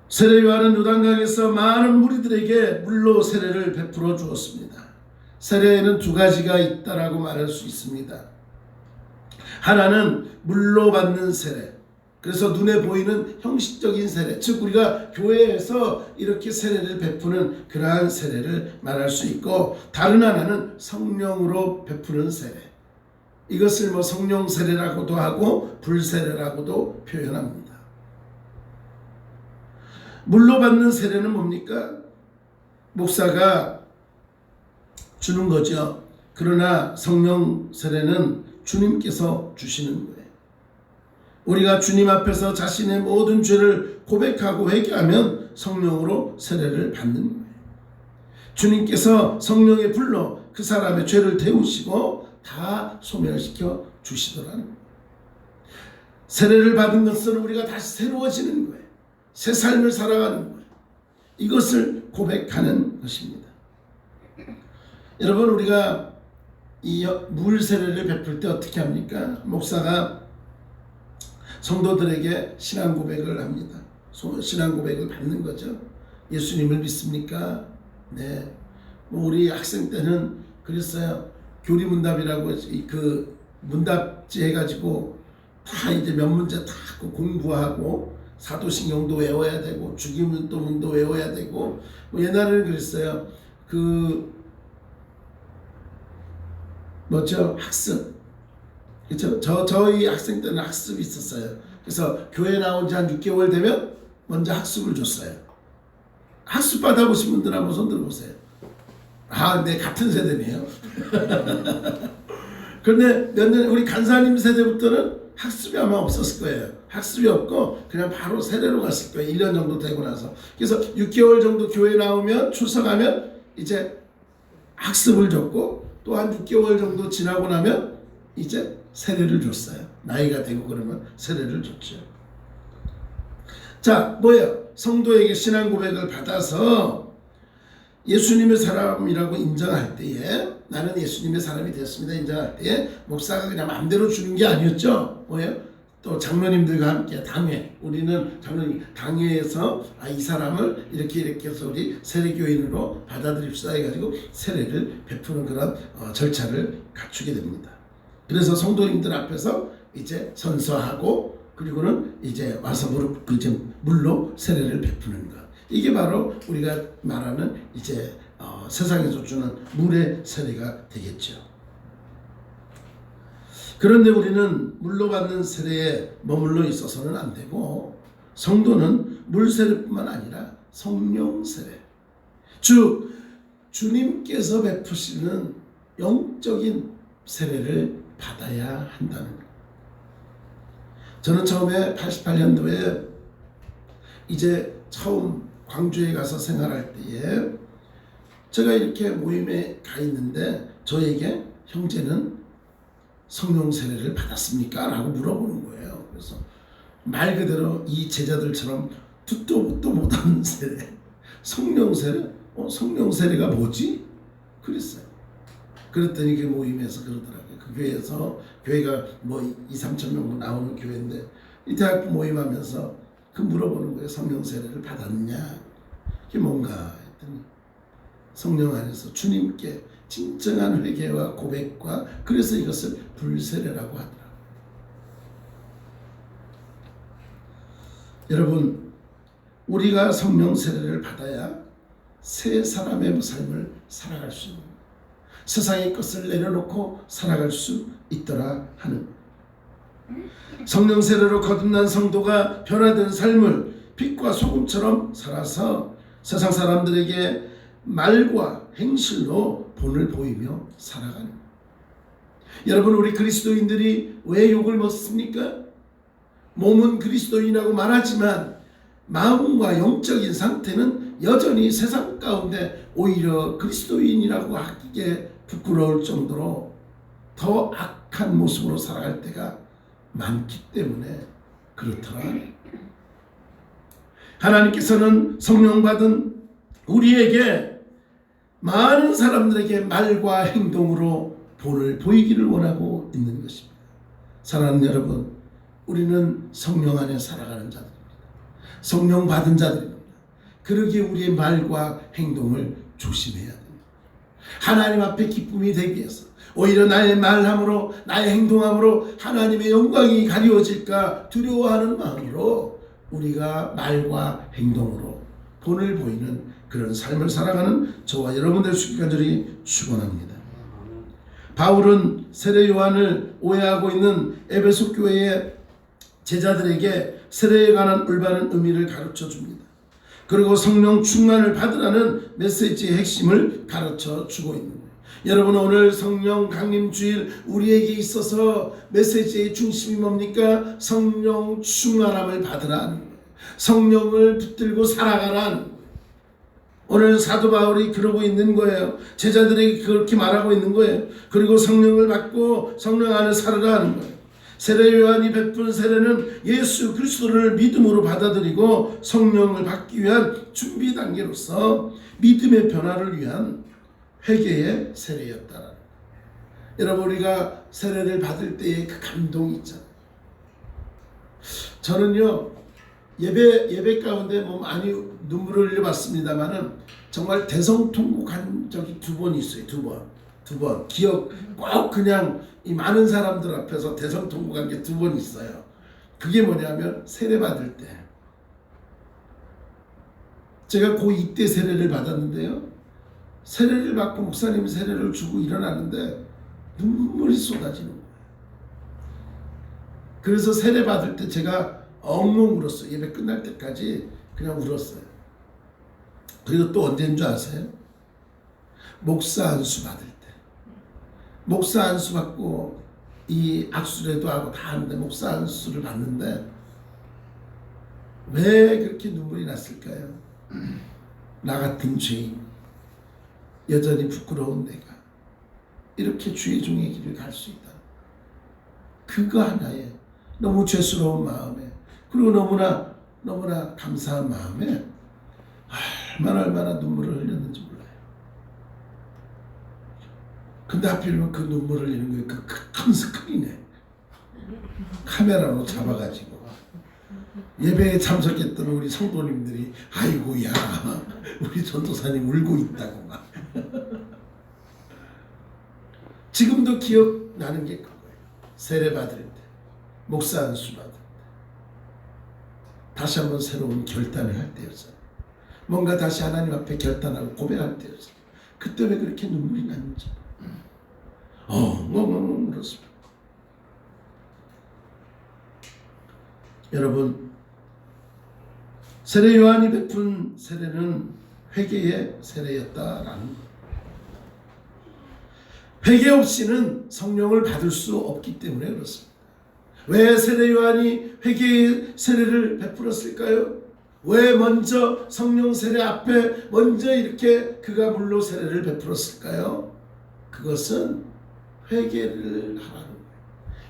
세례 요한은 요단강에서 많은 무리들에게 물로 세례를 베풀어 주었습니다. 세례에는 두 가지가 있다라고 말할 수 있습니다. 하나는 물로 받는 세례, 그래서 눈에 보이는 형식적인 세례, 즉 우리가 교회에서 이렇게 세례를 베푸는 그러한 세례를 말할 수 있고, 다른 하나는 성령으로 베푸는 세례, 이것을 뭐 성령 세례라고도 하고 불세례라고도 표현합니다. 물로 받는 세례는 뭡니까? 목사가 주는 거죠. 그러나 성령 세례는 주님께서 주시는 거예요. 우리가 주님 앞에서 자신의 모든 죄를 고백하고 회개하면 성령으로 세례를 받는 거예요. 주님께서 성령의 불로 그 사람의 죄를 태우시고 다 소멸시켜 주시더라는 거예요. 세례를 받은 것은 우리가 다시 새로워지는 거예요. 새 삶을 살아가는 거예요. 이것을 고백하는 것입니다. 여러분, 우리가 이 물 세례를 베풀 때 어떻게 합니까? 목사가 성도들에게 신앙 고백을 합니다. 신앙 고백을 받는 거죠. 예수님을 믿습니까? 네. 우리 학생 때는 그랬어요. 교리문답이라고 그 문답지 해가지고 다 이제 몇 문제 다 공부하고 사도신경도 외워야 되고 주기문도 외워야 되고, 옛날에는 그랬어요. 학습. 그렇죠? 저희 학생 때는 학습이 있었어요. 그래서 교회 나온 지 한 6개월 되면 먼저 학습을 줬어요. 학습 받아보신 분들 한번 손 들어보세요. 네, 같은 세대네요. 그런데 몇 년, 우리 간사님 세대부터는 학습이 아마 없었을 거예요. 학습이 없고 그냥 바로 세례로 갔을 거예요. 1년 정도 되고 나서. 그래서 6개월 정도 교회 나오면, 출석하면 이제 학습을 줬고, 또 한 6개월 정도 지나고 나면 이제 세례를 줬어요. 나이가 되고 그러면 세례를 줬죠. 자, 뭐예요? 성도에게 신앙 고백을 받아서 예수님의 사람이라고 인정할 때에, 나는 예수님의 사람이 되었습니다 인정할 때에 목사가 그냥 마음대로 주는 게 아니었죠. 뭐예요? 또 장로님들과 함께 당회, 우리는 장로님 당회에서 이 사람을 이렇게 해서 우리 세례교인으로 받아들입시다 해가지고 세례를 베푸는 그런 절차를 갖추게 됩니다. 그래서 성도님들 앞에서 이제 선서하고, 그리고는 이제 와서 물로 세례를 베푸는 것. 이게 바로 우리가 말하는 이제 세상에서 주는 물의 세례가 되겠죠. 그런데 우리는 물로 받는 세례에 머물러 있어서는 안 되고 성도는 물 세례뿐만 아니라 성령 세례, 즉 주님께서 베푸시는 영적인 세례를 받아야 한다는 것. 저는 처음에 88년도에 이제 처음 광주에 가서 생활할 때에 제가 이렇게 모임에 가 있는데 저에게 형제는 성령 세례를 받았습니까? 라고 물어보는 거예요. 그래서 말 그대로 이 제자들처럼 듣도 보도 못하는 세례, 성령 세례? 성령 세례가 뭐지? 그랬어요. 그랬더니 그 모임에서 그러더라고요. 그 교회에서, 교회가 뭐 2-3천 명 나오는 교회인데 이 대학부 모임하면서 그 물어보는 거예요. 성령 세례를 받았냐? 그게 뭔가 했더니 성령 안에서 주님께 진정한 회개와 고백과, 그래서 이것을 불세례라고 하더라고요. 여러분, 우리가 성령 세례를 받아야 새 사람의 삶을 살아갈 수 있는, 세상의 것을 내려놓고 살아갈 수 있더라 하는, 성령 세례로 거듭난 성도가 변화된 삶을 빛과 소금처럼 살아서 세상 사람들에게 말과 행실로 본을 보이며 살아가는. 여러분, 우리 그리스도인들이 왜 욕을 먹습니까? 몸은 그리스도인이라고 말하지만 마음과 영적인 상태는 여전히 세상 가운데 오히려 그리스도인이라고 하기에 부끄러울 정도로 더 악한 모습으로 살아갈 때가 많기 때문에 그렇더라. 하나님께서는 성령 받은 우리에게, 많은 사람들에게 말과 행동으로 본을 보이기를 원하고 있는 것입니다. 사랑하는 여러분, 우리는 성령 안에 살아가는 자들입니다. 성령 받은 자들입니다. 그러기에 우리의 말과 행동을 조심해야 됩니다. 하나님 앞에 기쁨이 되기 위해서, 오히려 나의 말함으로 나의 행동함으로 하나님의 영광이 가리워질까 두려워하는 마음으로 우리가 말과 행동으로 본을 보이는 그런 삶을 살아가는 저와 여러분 될 수 있기를 간절히 축원합니다. 바울은 세례 요한을 오해하고 있는 에베소 교회의 제자들에게 세례에 관한 올바른 의미를 가르쳐 줍니다. 그리고 성령 충만을 받으라는 메시지의 핵심을 가르쳐 주고 있는 거예요. 여러분, 오늘 성령 강림 주일 우리에게 있어서 메시지의 중심이 뭡니까? 성령 충만함을 받으라는 거예요. 성령을 붙들고 살아가라는 거예요. 오늘 사도 바울이 그러고 있는 거예요. 제자들에게 그렇게 말하고 있는 거예요. 그리고 성령을 받고 성령 안에 살아라는 거예요. 세례 요한이 베푼 세례는 예수 그리스도를 믿음으로 받아들이고 성령을 받기 위한 준비 단계로서 믿음의 변화를 위한 회개의 세례였다. 여러분, 우리가 세례를 받을 때의 그 감동이 있잖아요. 저는요, 예배 가운데 뭐 많이 눈물을 흘려봤습니다만은 정말 대성통곡한 적이 2번 있어요. 2번 기억 꼭 그냥 이 많은 사람들 앞에서 대성통곡한 게 2번 있어요. 그게 뭐냐면 세례 받을 때, 제가 고2 때 세례를 받았는데요, 세례를 받고 목사님이 세례를 주고 일어나는데 눈물이 쏟아지는 거예요. 그래서 세례 받을 때 제가 엉엉 울었어요. 예배 끝날 때까지 그냥 울었어요. 그리고 또 언제인 줄 아세요? 목사 안수 받을 때. 목사 안수 받고 이 악수례도 하고 다 하는데 목사 안수를 받는데 왜 그렇게 눈물이 났을까요? 나 같은 죄인, 여전히 부끄러운 내가 이렇게 주의 종의 길을 갈 수 있다. 그거 하나에 너무 죄스러운 마음에, 그리고 너무나 감사한 마음에 얼마나 눈물을 흘렸는지 몰라요. 근데 하필이면 그 눈물을 흘리는 게 그 큰 스크린에 카메라로 잡아가지고 예배에 참석했던 우리 성도님들이 아이고야 우리 전도사님 울고 있다고 막 지금도 기억나는 게 그거예요. 세례 받을 때, 목사 안수 받을 때, 다시 한번 새로운 결단을 할 때였어요. 뭔가 다시 하나님 앞에 결단하고 고백할 때였어요. 그때 왜 그렇게 눈물이 났는지 엉엉 울었습니다. 여러분, 세례 요한이 베푼 세례는 회개의 세례였다라는 것. 회개 없이는 성령을 받을 수 없기 때문에 그렇습니다. 왜 세례 요한이 회개의 세례를 베풀었을까요? 왜 먼저 성령 세례 앞에 먼저 이렇게 그가 물로 세례를 베풀었을까요? 그것은 회개를 하라는 거예요.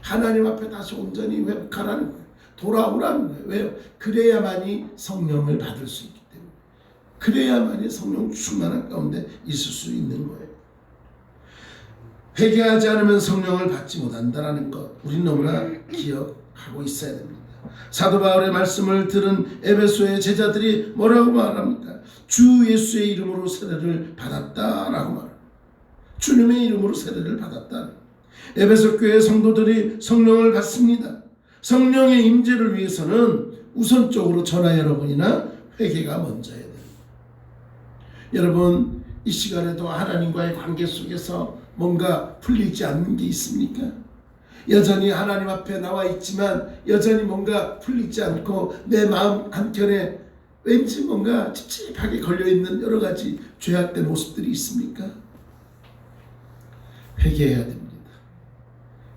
하나님 앞에 다시 온전히 회복하라는 거예요. 돌아오라는 거예요. 왜요? 그래야만이 성령을 받을 수 있기 때문에. 그래야만이 성령 충만한 가운데 있을 수 있는 거예요. 회개하지 않으면 성령을 받지 못한다는 것, 우리는 너무나 기억하고 있어야 됩니다. 사도 바울의 말씀을 들은 에베소의 제자들이 뭐라고 말합니까? 주 예수의 이름으로 세례를 받았다라고 말합니다. 주님의 이름으로 세례를 받았다. 에베소 교회 성도들이 성령을 받습니다. 성령의 임재를 위해서는 우선적으로 저나 여러분이나 회개가 먼저야 돼요. 여러분, 이 시간에도 하나님과의 관계 속에서 뭔가 풀리지 않는 게 있습니까? 여전히 하나님 앞에 나와 있지만 여전히 뭔가 풀리지 않고 내 마음 한켠에 왠지 뭔가 찝찝하게 걸려있는 여러 가지 죄악된 모습들이 있습니까? 회개해야 됩니다.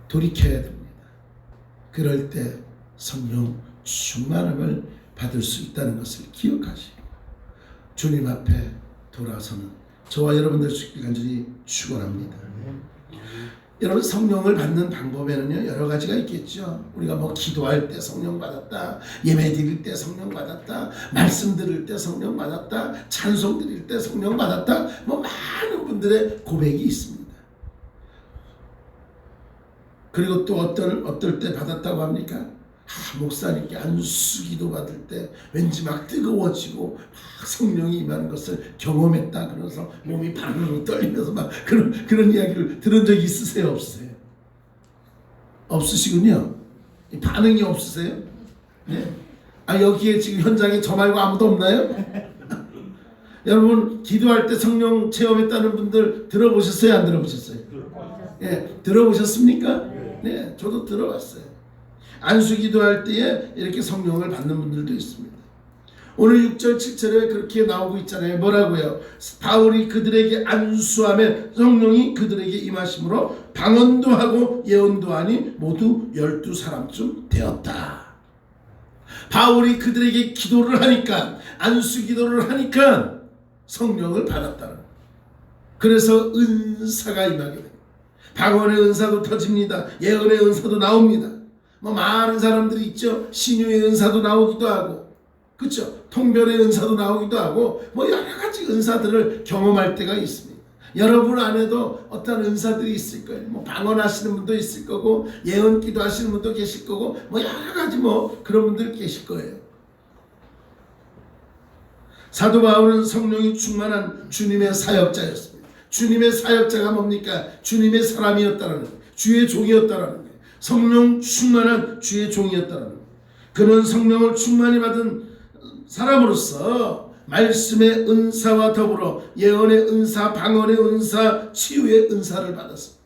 돌이켜야 됩니다. 그럴 때 성령 충만함을 받을 수 있다는 것을 기억하시고 주님 앞에 돌아서는 저와 여러분들 수 있길 간절히 축원합니다. 여러분, 성령을 받는 방법에는요 여러 가지가 있겠죠. 우리가 뭐 기도할 때 성령 받았다, 예배 드릴 때 성령 받았다, 말씀 들을 때 성령 받았다, 찬송 드릴 때 성령 받았다, 뭐 많은 분들의 고백이 있습니다. 그리고 또 어떨 때 받았다고 합니까? 목사님께 안수기도 받을 때 왠지 막 뜨거워지고 막 성령이 임하는 것을 경험했다 그래서 몸이 바르르 떨리면서 막 그런 이야기를 들은 적이 있으세요? 없으세요? 없으시군요. 반응이 없으세요? 네. 여기에 지금 현장에 저 말고 아무도 없나요? 여러분, 기도할 때 성령 체험했다는 분들 들어보셨어요? 안 들어보셨어요? 예, 들어보셨습니까? 네, 저도 들어봤어요. 안수기도할 때에 이렇게 성령을 받는 분들도 있습니다. 오늘 6절 7절에 그렇게 나오고 있잖아요. 뭐라고요? 바울이 그들에게 안수함에 성령이 그들에게 임하심으로 방언도 하고 예언도 하니 모두 12사람쯤 되었다. 바울이 그들에게 기도를 하니까, 안수기도를 하니까 성령을 받았다는 거예요. 그래서 은사가 임하게 됩니다. 방언의 은사도 터집니다. 예언의 은사도 나옵니다. 뭐 많은 사람들이 있죠. 신유의 은사도 나오기도 하고, 그렇죠? 통변의 은사도 나오기도 하고, 뭐 여러 가지 은사들을 경험할 때가 있습니다. 여러분 안에도 어떤 은사들이 있을 거예요. 뭐 방언하시는 분도 있을 거고, 예언기도 하시는 분도 계실 거고, 뭐 여러 가지 뭐 그런 분들 계실 거예요. 사도 바울은 성령이 충만한 주님의 사역자였습니다. 주님의 사역자가 뭡니까? 주님의 사람이었다는 거예요. 주의 종이었다는 거예요. 성령 충만한 주의 종이었다는 거예요. 그는 성령을 충만히 받은 사람으로서 말씀의 은사와 더불어 예언의 은사, 방언의 은사, 치유의 은사를 받았습니다.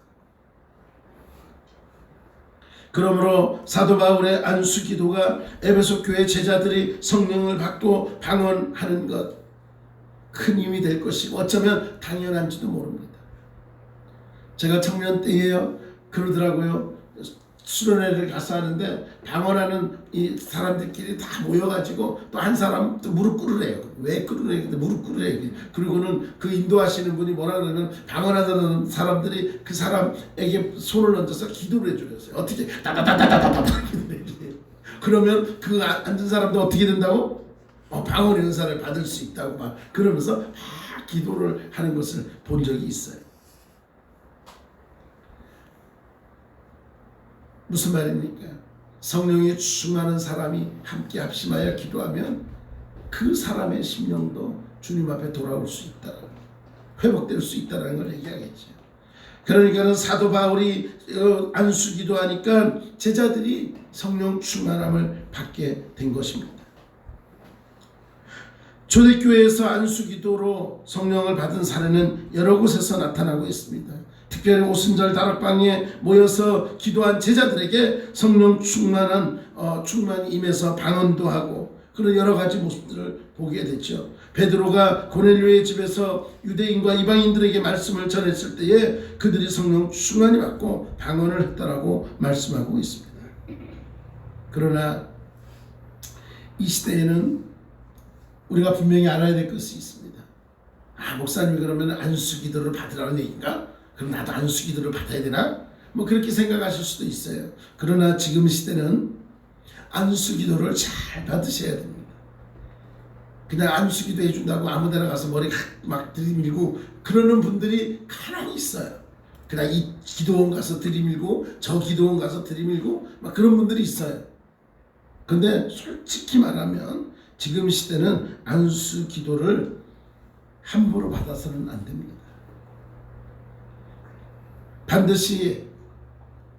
그러므로 사도 바울의 안수 기도가 에베소 교회 제자들이 성령을 받고 방언하는 것, 큰 힘이 될 것이고 어쩌면 당연한지도 모릅니다. 제가 청년 때에요, 그러더라고요. 수련회를 가서 하는데 방언하는 이 사람들끼리 다 모여가지고 또 한 사람 또 무릎 꿇으래요. 왜 꿇으래요? 근데 무릎 꿇으래요. 그리고는 그 인도하시는 분이 뭐라 그러면 방언하는 사람들이 그 사람에게 손을 얹어서 기도를 해주랬어요. 어떻게 따다다다다다다 그러면 그 앉은 사람도 어떻게 된다고? 방언의 은사를 받을 수 있다고 막 그러면서 막 기도를 하는 것을 본 적이 있어요. 무슨 말입니까? 성령이 충만한 사람이 함께 합심하여 기도하면 그 사람의 심령도 주님 앞에 돌아올 수 있다, 회복될 수 있다는 걸 얘기하겠죠. 그러니까 사도 바울이 안수 기도하니까 제자들이 성령 충만함을 받게 된 것입니다. 초대교회에서 안수 기도로 성령을 받은 사례는 여러 곳에서 나타나고 있습니다. 특별히 오순절 다락방에 모여서 기도한 제자들에게 성령 충만이 임해서 방언도 하고 그런 여러 가지 모습들을 보게 됐죠. 베드로가 고넬료의 집에서 유대인과 이방인들에게 말씀을 전했을 때에 그들이 성령 충만히 받고 방언을 했다라고 말씀하고 있습니다. 그러나 이 시대에는 우리가 분명히 알아야 될 것이 있습니다. 목사님이 그러면 안수기도를 받으라는 얘기인가? 그럼 나도 안수기도를 받아야 되나? 뭐 그렇게 생각하실 수도 있어요. 그러나 지금 시대는 안수기도를 잘 받으셔야 됩니다. 그냥 안수기도 해준다고 아무데나 가서 머리 막 들이밀고 그러는 분들이 간혹 있어요. 그냥 이 기도원 가서 들이밀고 저 기도원 가서 들이밀고 막 그런 분들이 있어요. 근데 솔직히 말하면 지금 시대는 안수기도를 함부로 받아서는 안 됩니다. 반드시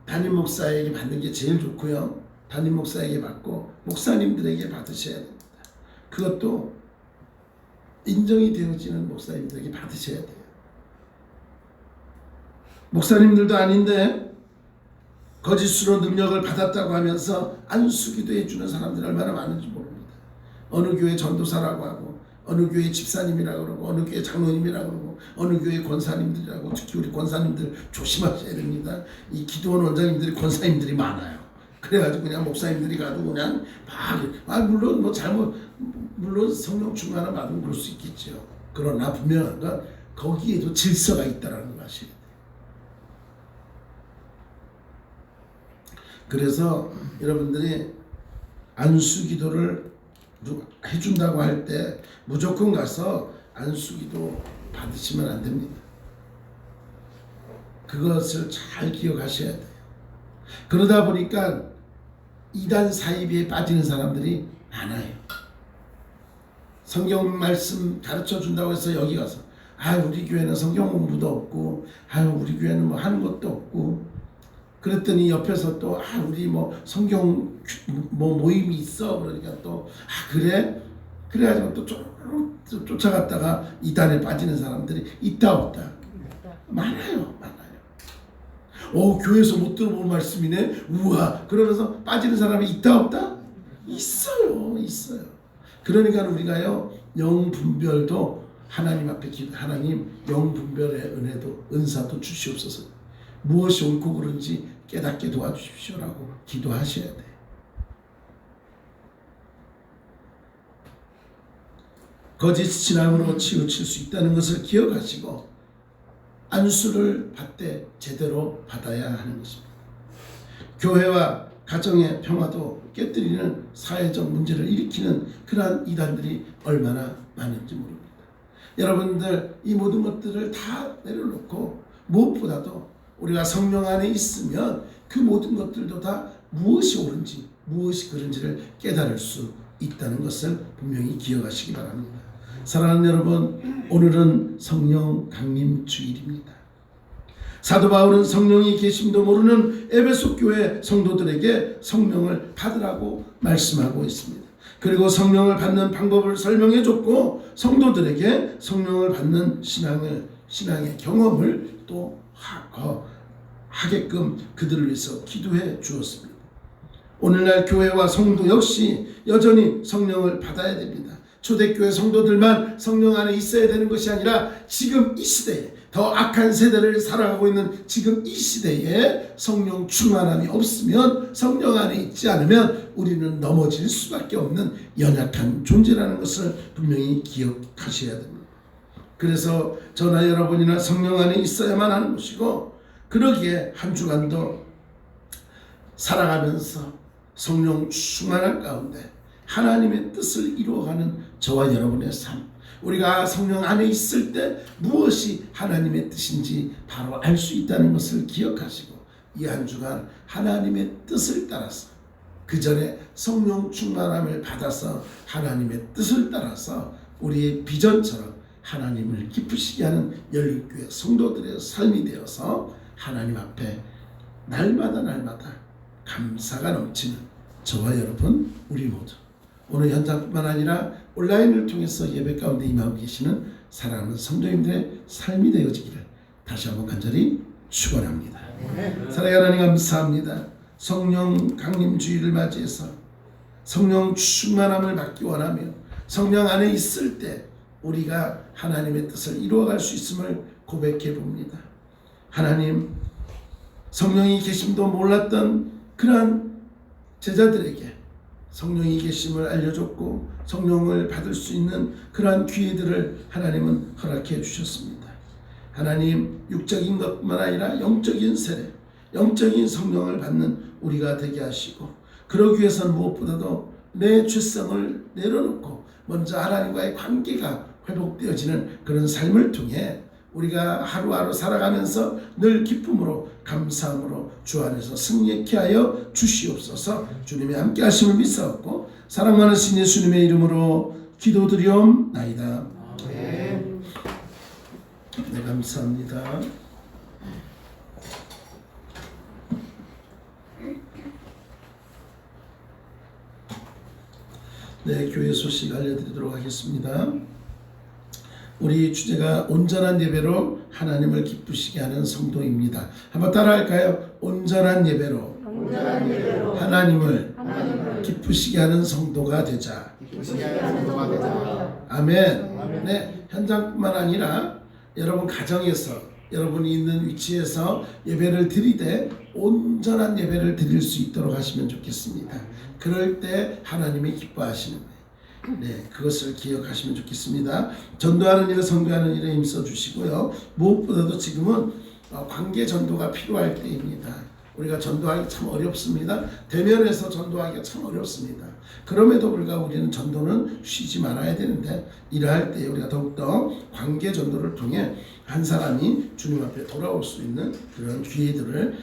담임 목사에게 받는 게 제일 좋고요. 담임 목사에게 받고 목사님들에게 받으셔야 됩니다. 그것도 인정이 되어지는 목사님들에게 받으셔야 돼요. 목사님들도 아닌데 거짓으로 능력을 받았다고 하면서 안수기도 해주는 사람들이 얼마나 많은지 모릅니다. 어느 교회 전도사라고 하고 어느 교회 집사님이라고 그러고 어느 교회 장로님이라고 그러고 어느 교회 권사님들이라고. 특히 우리 권사님들 조심하셔야 됩니다. 이 기도원 원장님들이 권사님들이 많아요. 그래가지고 그냥 목사님들이 가도 그냥 막 물론 뭐 물론 성령 충만을 받으면 그럴 수 있겠죠. 그러나 분명한 건 거기에도 질서가 있다라는 걸 아셔야 돼요. 그래서 여러분들이 안수기도를 해준다고 할 때 무조건 가서 안수기도 받으시면 안 됩니다. 그것을 잘 기억하셔야 돼요. 그러다 보니까 이단 사이비에 빠지는 사람들이 많아요. 성경 말씀 가르쳐 준다고 해서 여기 가서 우리 교회는 성경 공부도 없고 우리 교회는 뭐 하는 것도 없고 그랬더니 옆에서 또 우리 뭐 성경 뭐 모임이 있어 그러니까 또 그래? 그래가지고 또 쫓아갔다가 이단에 빠지는 사람들이 있다 없다? 많아요. 교회에서 못 들어본 말씀이네. 우와. 그러면서 빠지는 사람이 있다 없다? 있어요. 그러니까 우리가요 영분별도 하나님 앞에 하나님 영분별의 은혜도 은사도 주시옵소서. 무엇이 옳고 그른지 깨닫게 도와주십시오라고 기도하셔야 돼요. 거짓 신앙으로 치우칠 수 있다는 것을 기억하시고 안수를 받되 제대로 받아야 하는 것입니다. 교회와 가정의 평화도 깨뜨리는 사회적 문제를 일으키는 그러한 이단들이 얼마나 많은지 모릅니다. 여러분들 이 모든 것들을 다 내려놓고 무엇보다도 우리가 성령 안에 있으면 그 모든 것들도 다 무엇이 옳은지 무엇이 그른지를 깨달을 수 있다는 것을 분명히 기억하시기 바랍니다. 사랑하는 여러분, 오늘은 성령 강림 주일입니다. 사도 바울은 성령이 계심도 모르는 에베소 교회 성도들에게 성령을 받으라고 말씀하고 있습니다. 그리고 성령을 받는 방법을 설명해 줬고 성도들에게 성령을 받는 신앙의 경험을 또 하게끔 그들을 위해서 기도해 주었습니다. 오늘날 교회와 성도 역시 여전히 성령을 받아야 됩니다. 초대교회 성도들만 성령 안에 있어야 되는 것이 아니라 지금 이 시대에 더 악한 세대를 살아가고 있는 지금 이 시대에 성령 충만함이 없으면 성령 안에 있지 않으면 우리는 넘어질 수밖에 없는 연약한 존재라는 것을 분명히 기억하셔야 됩니다. 그래서 저나 여러분이나 성령 안에 있어야만 하는 것이고 그러기에 한 주간도 살아가면서 성령 충만한 가운데 하나님의 뜻을 이루어가는 저와 여러분의 삶, 우리가 성령 안에 있을 때 무엇이 하나님의 뜻인지 바로 알 수 있다는 것을 기억하시고 이 한 주간 하나님의 뜻을 따라서 그 전에 성령 충만함을 받아서 하나님의 뜻을 따라서 우리의 비전처럼 하나님을 기쁘시게 하는 열린교회 성도들의 삶이 되어서 하나님 앞에 날마다 감사가 넘치는 저와 여러분 우리 모두 오늘 현장뿐만 아니라 온라인을 통해서 예배 가운데 임하고 계시는 사랑하는 성도님들의 삶이 되어지기를 다시 한번 간절히 축원합니다. 사랑하는 하나님 감사합니다. 성령 강림 주일을 맞이해서 성령 충만함을 받기 원하며 성령 안에 있을 때 우리가 하나님의 뜻을 이루어갈 수 있음을 고백해 봅니다. 하나님, 성령이 계심도 몰랐던 그러한 제자들에게 성령이 계심을 알려줬고 성령을 받을 수 있는 그러한 기회들을 하나님은 허락해 주셨습니다. 하나님, 육적인 것만 아니라 영적인 세례, 영적인 성령을 받는 우리가 되게 하시고, 그러기 위해서는 무엇보다도 내 죄성을 내려놓고 먼저 하나님과의 관계가 회복되어지는 그런 삶을 통해 우리가 하루하루 살아가면서 늘 기쁨으로 감사함으로 주 안에서 승리케 하여 주시옵소서. 주님의 함께 하심을 믿사옵고 사랑 많으신 예수님의 이름으로 기도드리옵나이다. 네, 감사합니다. 네, 교회 소식 알려드리도록 하겠습니다. 우리 주제가 온전한 예배로 하나님을 기쁘시게 하는 성도입니다. 한번 따라할까요? 온전한 예배로 하나님을 기쁘시게 하는 성도가 되자. 아멘. 네, 현장뿐만 아니라 여러분 가정에서 여러분이 있는 위치에서 예배를 드리되 온전한 예배를 드릴 수 있도록 하시면 좋겠습니다. 그럴 때 하나님이 기뻐하시는 거예요. 네, 그것을 기억하시면 좋겠습니다. 전도하는 일에 선교하는 일에 힘써 주시고요. 무엇보다도 지금은 관계 전도가 필요할 때입니다. 우리가 전도하기 참 어렵습니다. 대면에서 전도하기가 참 어렵습니다. 그럼에도 불구하고 우리는 전도는 쉬지 말아야 되는데, 이러할 때 우리가 더욱더 관계 전도를 통해 한 사람이 주님 앞에 돌아올 수 있는 그런 기회들을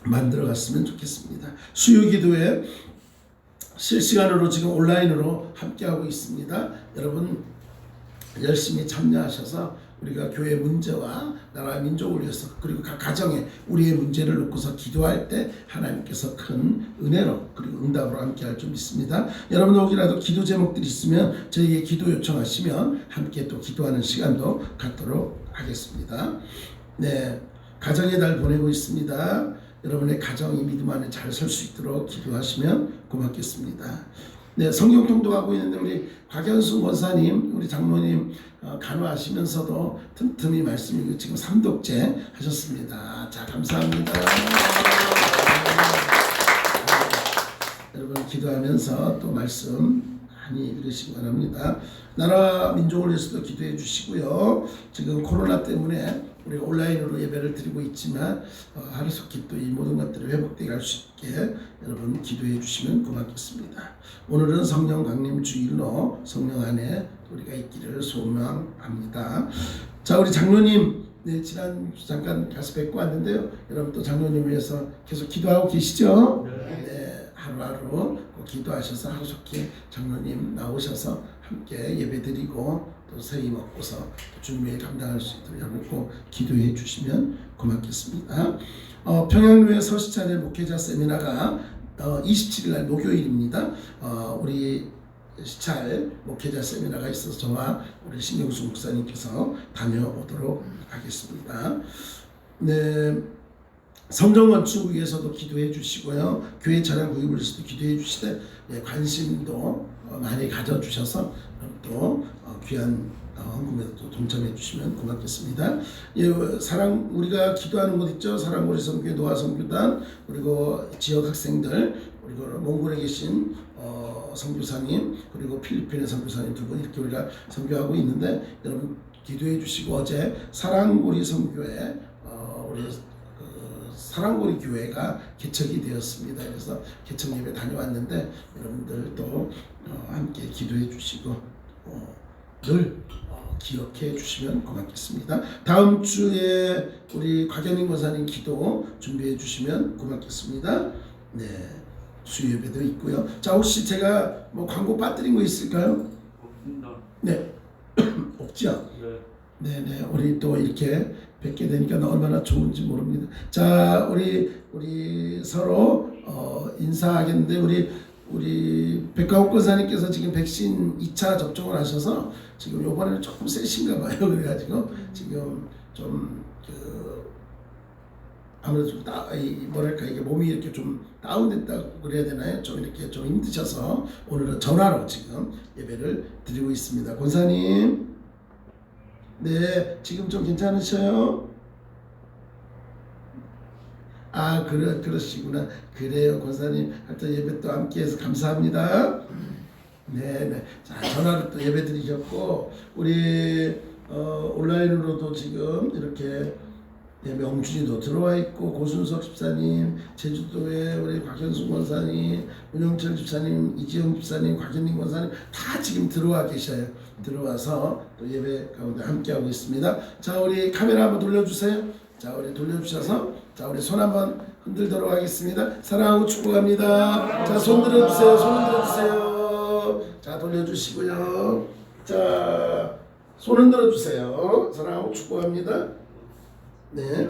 만들어 갔으면 좋겠습니다. 수요 기도에 실시간으로 지금 온라인으로 함께하고 있습니다. 여러분 열심히 참여하셔서 우리가 교회 문제와 나라 민족을 위해서, 그리고 각 가정에 우리의 문제를 놓고서 기도할 때 하나님께서 큰 은혜로 그리고 응답으로 함께할 줄 믿습니다. 여러분 혹이라도 기도 제목들이 있으면 저희에게 기도 요청하시면 함께 또 기도하는 시간도 갖도록 하겠습니다. 네, 가정의 달 보내고 있습니다. 여러분의 가정이 믿음 안에 잘 설 수 있도록 기도하시면 고맙겠습니다. 네, 성경 통독하고 있는데 우리 곽현순 권사님, 우리 장로님 간호하시면서도 틈틈이 말씀이고 지금 3독째 하셨습니다. 자, 감사합니다. 여러분 기도하면서 또 말씀 많이 읽으시기 바랍니다. 나라 민족을 위해서도 기도해 주시고요. 지금 코로나 때문에 우리가 온라인으로 예배를 드리고 있지만 하루속히 또 이 모든 것들이 회복되게 할 수 있게 여러분 기도해 주시면 고맙겠습니다. 오늘은 성령 강림 주일로 성령 안에 우리가 있기를 소망합니다. 자, 우리 장로님, 네, 지난 잠깐 가서 뵙고 왔는데요. 여러분 또 장로님 위해서 계속 기도하고 계시죠? 네, 하루하루 꼭 기도하셔서 하루속히 장로님 나오셔서 함께 예배드리고 또 새해 먹고서 주님의 감당할 수 있도록 여러분 꼭 기도해 주시면 고맙겠습니다. 평양교회 서시찬의 목회자 세미나가 27일 날 목요일입니다. 우리 시찰 목회자 세미나가 있어서 저와 우리 신경수 목사님께서 다녀오도록 하겠습니다. 네, 성전 건축을 위해서도 기도해 주시고요. 교회 차량 구입을 위해서도 기도해 주시되 관심도 많이 가져주셔서 또 귀한 헌금에도 또 동참해 주시면 고맙겠습니다. 예, 사랑, 우리가 기도하는 곳 있죠. 사랑고리 선교회 노아 선교단, 그리고 지역 학생들, 그리고 몽골에 계신 선교사님, 그리고 필리핀의 선교사님 두 분, 이렇게 우리가 선교하고 있는데 여러분 기도해 주시고, 어제 사랑고리 선교회 우리 사랑고리 교회가 개척이 되었습니다. 그래서 개척 예배 다녀왔는데 여러분들도 함께 기도해 주시고 늘 기억해 주시면 고맙겠습니다. 다음 주에 우리 곽현인 권사님 기도 준비해 주시면 고맙겠습니다. 네, 수요 예배도 있고요. 자, 혹시 제가 뭐 광고 빠뜨린 거 있을까요? 없습니다. 네, 없죠? 네. 네네, 우리 또 이렇게 뵙게 되니까 얼마나 좋은지 모릅니다. 자, 우리 서로 인사하겠는데 우리 백가옥 권사님께서 지금 백신 2차 접종을 하셔서 지금 요번에는 조금 세신가 봐요. 그래가지고 지금 좀 아무래도 좀 뭐랄까 이게 몸이 이렇게 좀 다운됐다고 그래야 되나요? 좀 이렇게 좀 힘드셔서 오늘은 전화로 지금 예배를 드리고 있습니다. 권사님, 네, 지금 좀 괜찮으셔요? 아, 그러시구나. 그래요, 권사님. 하여튼 예배 또 함께해서 감사합니다. 네. 자, 전화로 또 예배 드리셨고, 우리 온라인으로도 지금 이렇게 명준이도 들어와 있고, 고순석 집사님, 제주도에 우리 곽현순 권사님, 문영철 집사님, 이지영 집사님, 곽현림 권사님 다 지금 들어와 계셔요. 들어와서 또 예배 가운데 함께하고 있습니다. 자, 우리 카메라 한번 돌려주세요. 자, 우리 돌려주셔서, 자, 우리 손 한번 흔들도록 하겠습니다. 사랑하고 축복합니다. 자, 손 들어주세요. 손 들어주세요. 자, 돌려주시고요. 자, 손 흔들어주세요. 사랑하고 축복합니다. 네.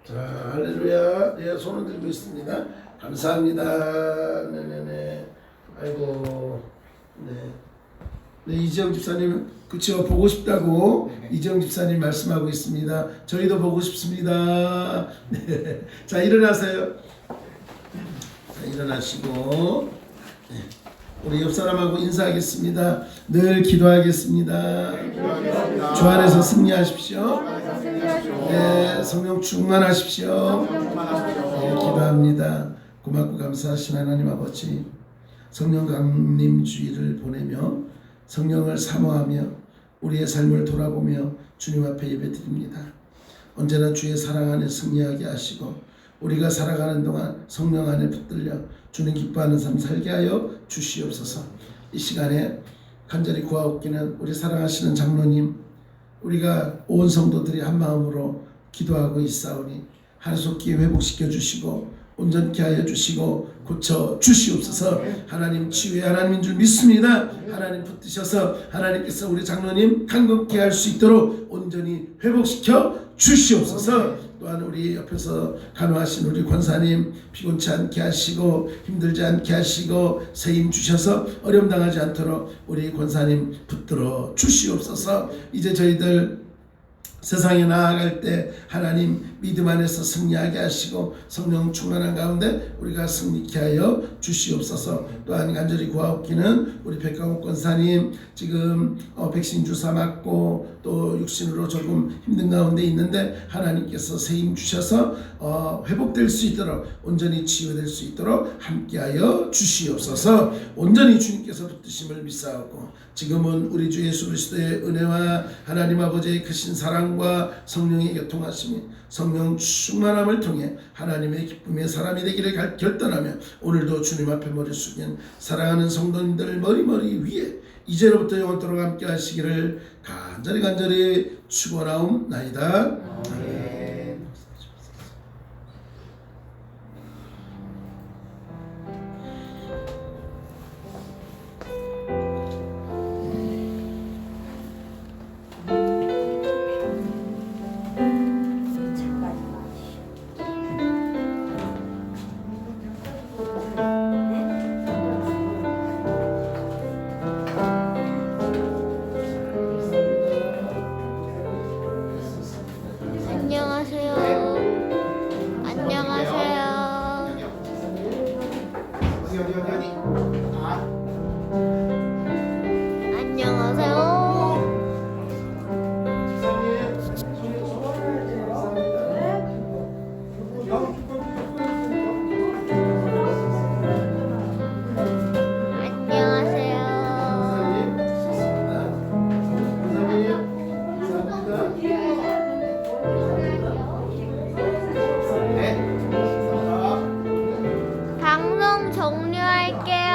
자, 할렐루야. 네, 손을 들고 있습니다. 감사합니다. 네네네. 아이고, 네, 이지영 집사님, 그쵸, 보고 싶다고 이지영 집사님 말씀하고 있습니다. 저희도 보고 싶습니다. 네. 자, 일어나세요. 자, 일어나시고, 네. 우리 옆 사람하고 인사하겠습니다. 늘 기도하겠습니다. 주 안에서 승리하십시오. 네, 성령 충만하십시오. 네, 기도합니다. 고맙고 감사하신 하나님 아버지, 성령 강림 주의를 보내며 성령을 사모하며 우리의 삶을 돌아보며 주님 앞에 예배드립니다. 언제나 주의 사랑 안에 승리하게 하시고 우리가 살아가는 동안 성령 안에 붙들려 주님 기뻐하는 삶 살게 하여 주시옵소서. 이 시간에 간절히 구하옵기는 우리 사랑하시는 장로님, 우리가 온 성도들이 한 마음으로 기도하고 있사오니 하루속히 회복시켜 주시고 온전케 하여 주시고 고쳐 주시옵소서. 하나님 치유의 하나님인 줄 믿습니다. 하나님 붙드셔서 하나님께서 우리 장로님 강건케 할 수 있도록 온전히 회복시켜 주시옵소서. 또한 우리 옆에서 간호하신 우리 권사님 피곤치 않게 하시고 힘들지 않게 하시고 세임 주셔서 어려움 당하지 않도록 우리 권사님 붙들어 주시옵소서. 이제 저희들 세상에 나아갈 때 하나님 믿음 안에서 승리하게 하시고 성령 충만한 가운데 우리가 승리케 하여 주시옵소서. 또한 간절히 구하옵기는 우리 백강욱 권사님 지금 백신 주사 맞고 또 육신으로 조금 힘든 가운데 있는데 하나님께서 세임 주셔서 회복될 수 있도록 온전히 치유될 수 있도록 함께하여 주시옵소서. 온전히 주님께서 붙드심을 믿사오고 지금은 우리 주 예수 그리스도의 은혜와 하나님 아버지의 크신 사랑과 성령의 교통하심이 성령 충만함을 통해 하나님의 기쁨의 사람이 되기를 결단하며 오늘도 주님 앞에 머리 숙인 사랑하는 성도님들 머리 위에 이제로부터 영원토록 함께 하시기를 간절히 축원하옵나이다. 아멘. 방송 종료할게요.